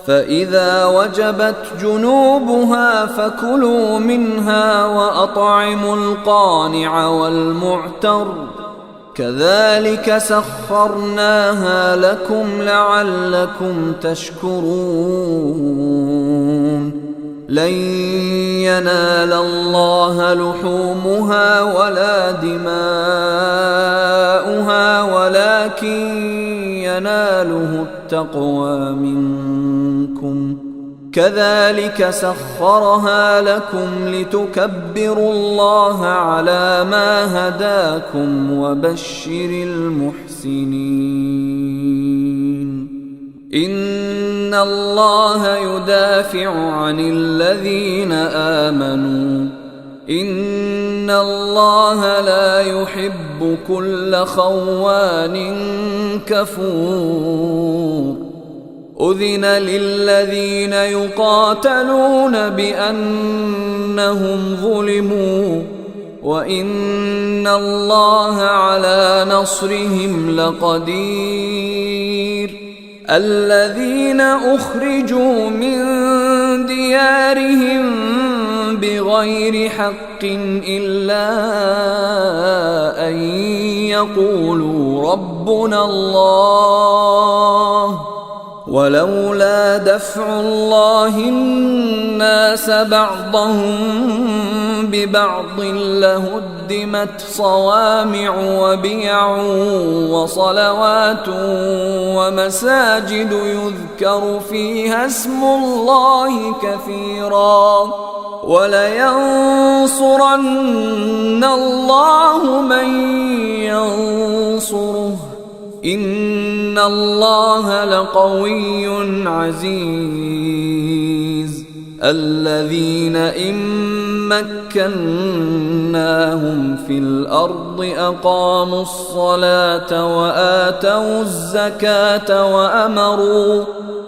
فإذا وجبت جنوبها فكلوا منها وأطعموا القانع والمعتر كذلك سخرناها لكم لعلكم تشكرون لن ينال الله لحومها ولا دماؤها ولكن يناله التقوى منكم كذلك سخرها لكم لتكبروا الله على ما هداكم وبشر المحسنين إن الله يدافع عن الذين آمنوا إن الله لا يحب كل خوان كفور أذن للذين يقاتلون بأنهم ظلموا وإن الله على نصرهم لقدير الذين أخرجوا من ديارهم بغير حق إلا أن يقولوا ربنا الله ولولا دفع الله الناس بعضهم ببعض لهدمت صوامع وبيع وصلوات ومساجد يذكر فيها اسم الله كثيرا ولينصرن الله من ينصره إن الله لقوي عزيز الذين إن مكناهم في الأرض أقاموا الصلاة وآتوا الزكاة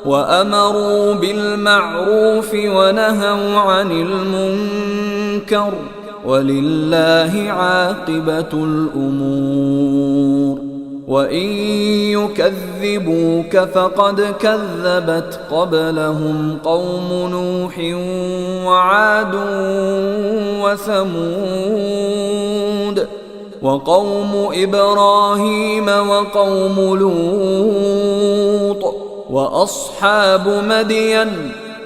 وأمروا بالمعروف ونهوا عن المنكر ولله عاقبة الأمور وإن يكذبوك فقد كذبت قبلهم قوم نوح وعاد وثمود وقوم إبراهيم وقوم لوط وأصحاب مدين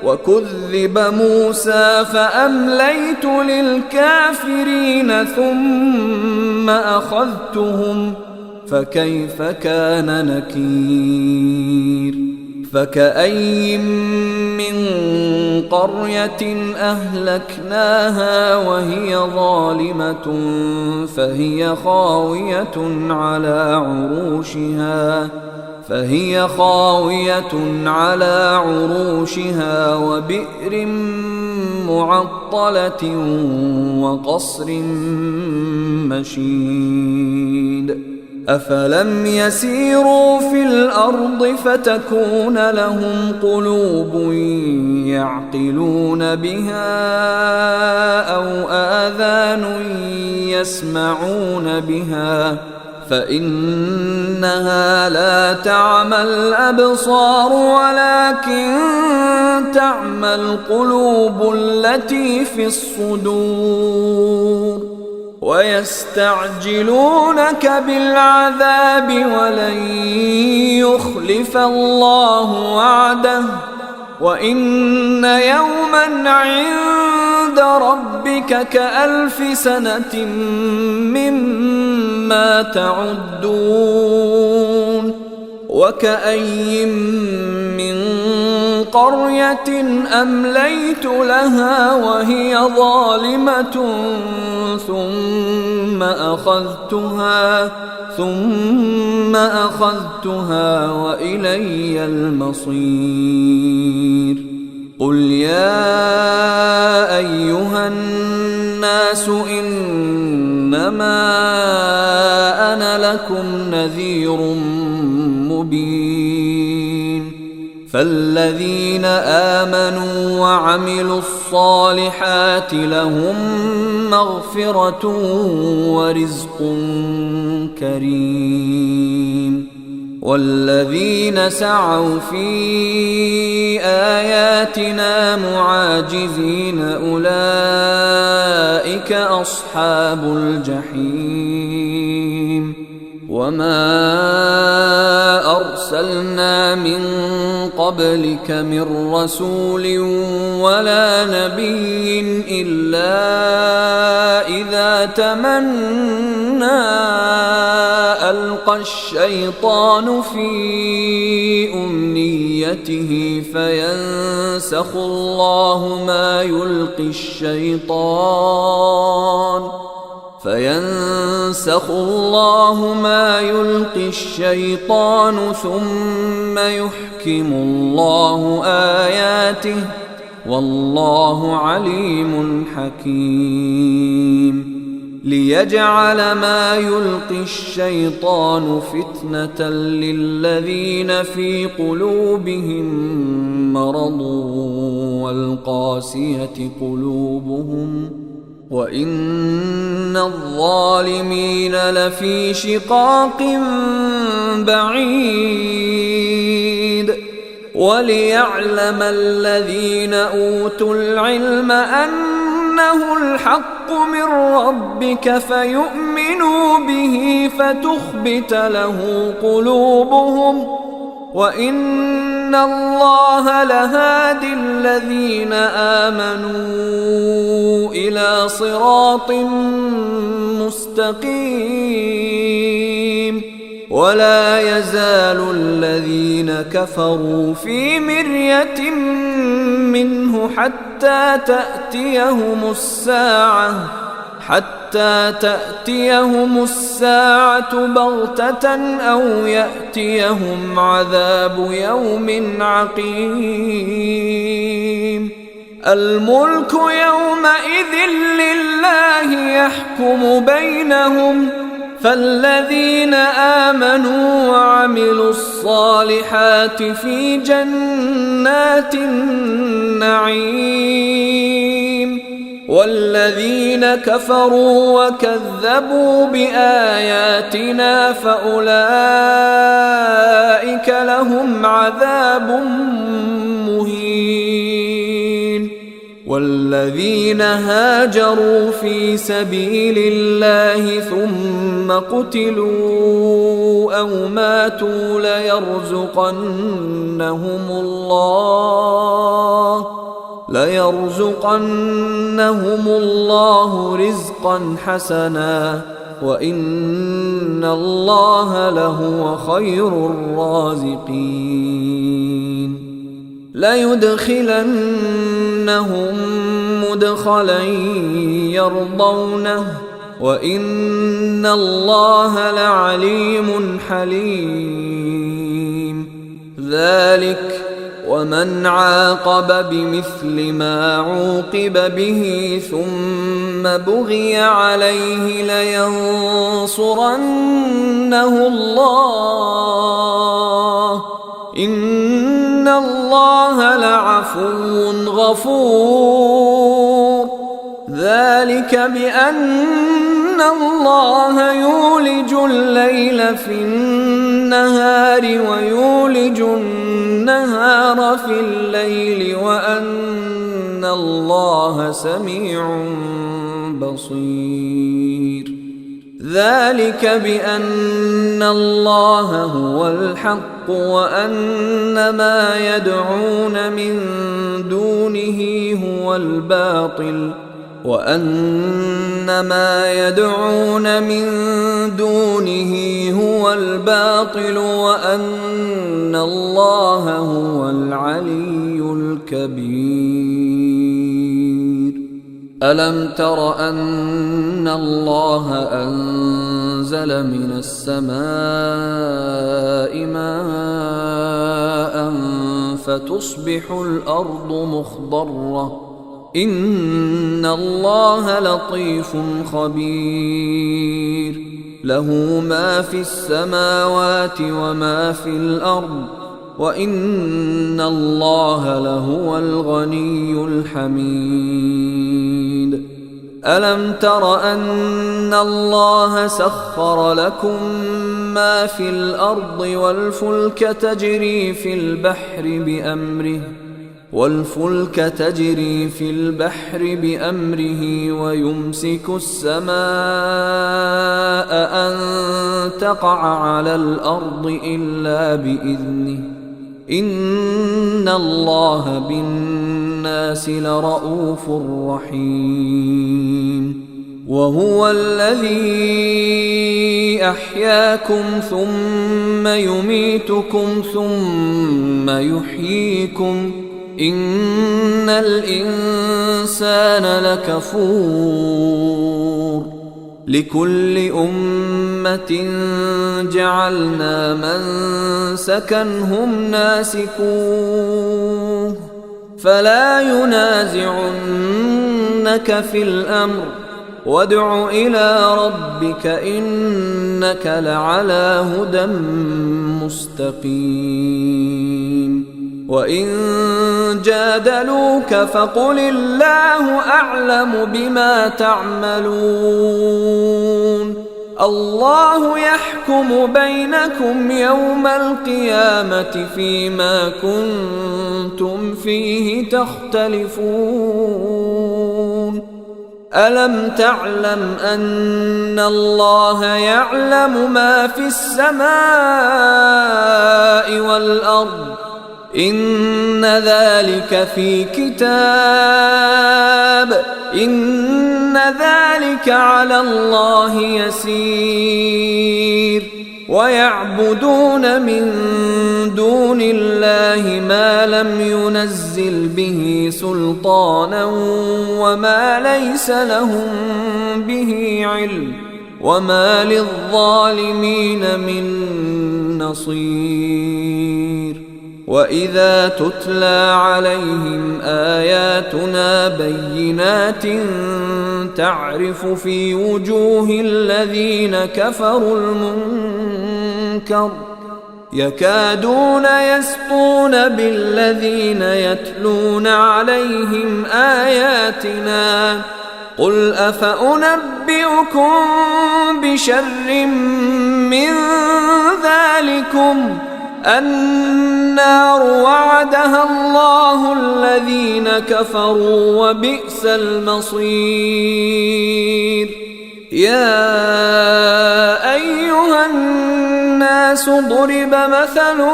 وكذب موسى فأمليت للكافرين ثم أخذتهم فكيف كان نكير فكأي من قرية أهلكناها وهي ظالمة فهي خاوية على عروشها وبئر معطلة وقصر مشيد أفلم يسيروا في الأرض فتكون لهم قلوب يعقلون بها أو آذان يسمعون بها فإنها لا تعمى الأبصار ولكن تعمى القلوب التي في الصدور ويستعجلونك بالعذاب ولن يخلف الله وعده وإن يوما عند ربك كألف سنة مما تعدون وكأي من قرية أمليت لها وهي ظالمة ثم أخذتها وإلي المصير قل يا أيها الناس إنما أنا لكم نذير مبين فالذين آمنوا وعملوا الصالحات لهم مغفرة ورزق كريم والذين سعوا في آياتنا معاجزين أولئك أصحاب الجحيم. وما أرسلنا من قبلك من رسول ولا نبي إلا إذا تمنى ألقى الشيطان في أمنيته فينسخ الله ما يلقي الشيطان ثم يحكم الله آياته والله عليم حكيم. ليجعل ما يلقي الشيطان فتنة للذين في قلوبهم مرض والقاسية قلوبهم وإن الظالمين لفي شقاق بعيد. وليعلم الذين أوتوا العلم أنه الحق من ربك فيؤمنوا به فتخبت له قلوبهم وإن الله لهادي الذين آمنوا إلى صراط مستقيم. ولا يزال الذين كفروا في مرية منه حتى تأتيهم الساعة بغتة أو يأتيهم عذاب يوم عقيم. الملك يومئذ لله يحكم بينهم فالذين آمنوا وعملوا الصالحات في جنات النعيم والذين كفروا وكذبوا بآياتنا فأولئك لهم عذاب مهين. والذين هاجروا في سبيل الله ثم قتلوا أو ماتوا ليرزقنهم الله رزقا حسنا وإن الله لهو خير الرازقين. ليدخلنهم مدخلا يرضونه وإن الله لعليم حليم. ذلك ومن عاقب بمثل ما عوقب به ثم بغي عليه لينصرنه الله إن الله لعفو غفور. ذلك بأن الله يولج الليل في النهار ويولج النهار في الليل وأن الله سميع بصير. ذلك بأن الله هو الحق وأن ما يدعون من دونه هو الباطل وأن الله هو العلي الكبير. ألم تر أن الله أنزل من السماء ماء فتصبح الأرض مخضرة إن الله لطيف خبير. له ما في السماوات وما في الأرض وإن الله لهو الغني الحميد. ألم تر أن الله سخر لكم ما في الأرض والفلك تجري في البحر بأمره ويمسك السماء أن تقع على الأرض إلا بإذنه إن الله بالناس لرءوف رحيم وهو الذي أحياكم ثم يميتكم ثم يحييكم إن الإنسان لكفور لكل أمة جعلنا منسكا هم ناسكوه فلا ينازعنك في الأمر وادع إلى ربك إنك لعلى هدى مستقيم وإن جادلوك فقل الله أعلم بما تعملون الله يحكم بينكم يوم القيامة فيما كنتم فيه تختلفون ألم تعلم أن الله يعلم ما في السماء والأرض إن ذلك في كتاب إن ذلك على الله يسير ويعبدون من دون الله ما لم ينزل به سلطانا وما ليس لهم به علم وما للظالمين من نصير وإذا تتلى عليهم آياتنا بينات تعرف في وجوه الذين كفروا المنكر يكادون يسطون بالذين يتلون عليهم آياتنا قل أفأنبئكم بشر من ذلكم النار وعدها الله الذين كفروا وبئس المصير يا أيها الناس ضرب مثل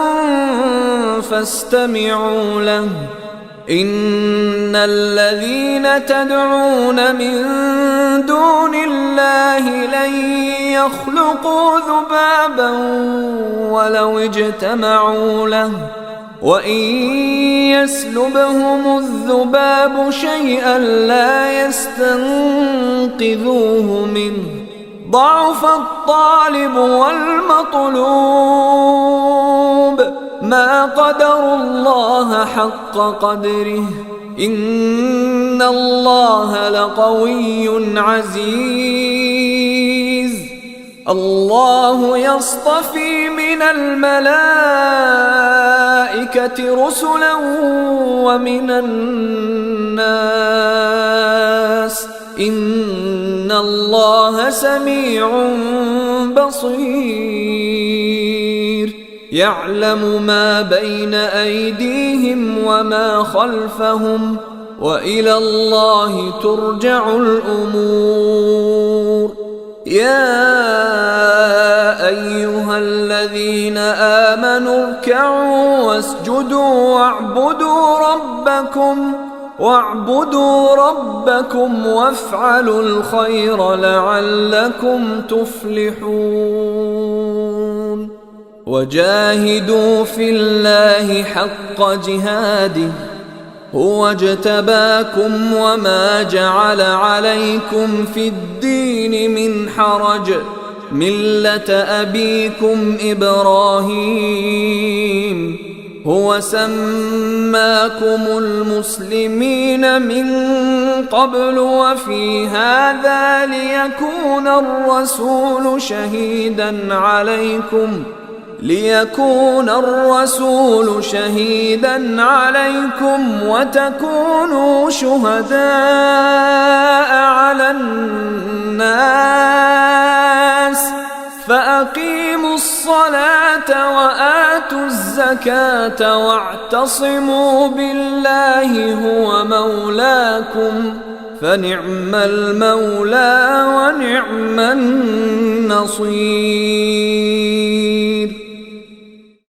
فاستمعوا له إن الذين تدعون من دون الله لن يخلقوا ذبابا ولو اجتمعوا له وإن يسلبهم الذباب شيئا لا يستنقذوه منه ضعف الطالب والمطلوب ما قدروا الله حق قدره إن الله لقوي عزيز الله يصطفي من الملائكة رسلا ومن الناس إن الله سميع بصير يعلم ما بين أيديهم وما خلفهم وإلى الله ترجع الأمور يا أيها الذين آمنوا اركعوا واسجدوا واعبدوا ربكم وافعلوا الخير لعلكم تفلحون وجاهدوا في الله حق جهاده هو اجتباكم وما جعل عليكم في الدين من حرج ملة أبيكم إبراهيم هو سماكم المسلمين من قبل وفي هذا ليكون الرسول شهيدا عليكم وتكونوا شهداء على الناس فأقيموا الصلاة الصلاة وآتوا الزكاة واعتصموا بالله هو مولاكم فنعم المولى ونعم النصير.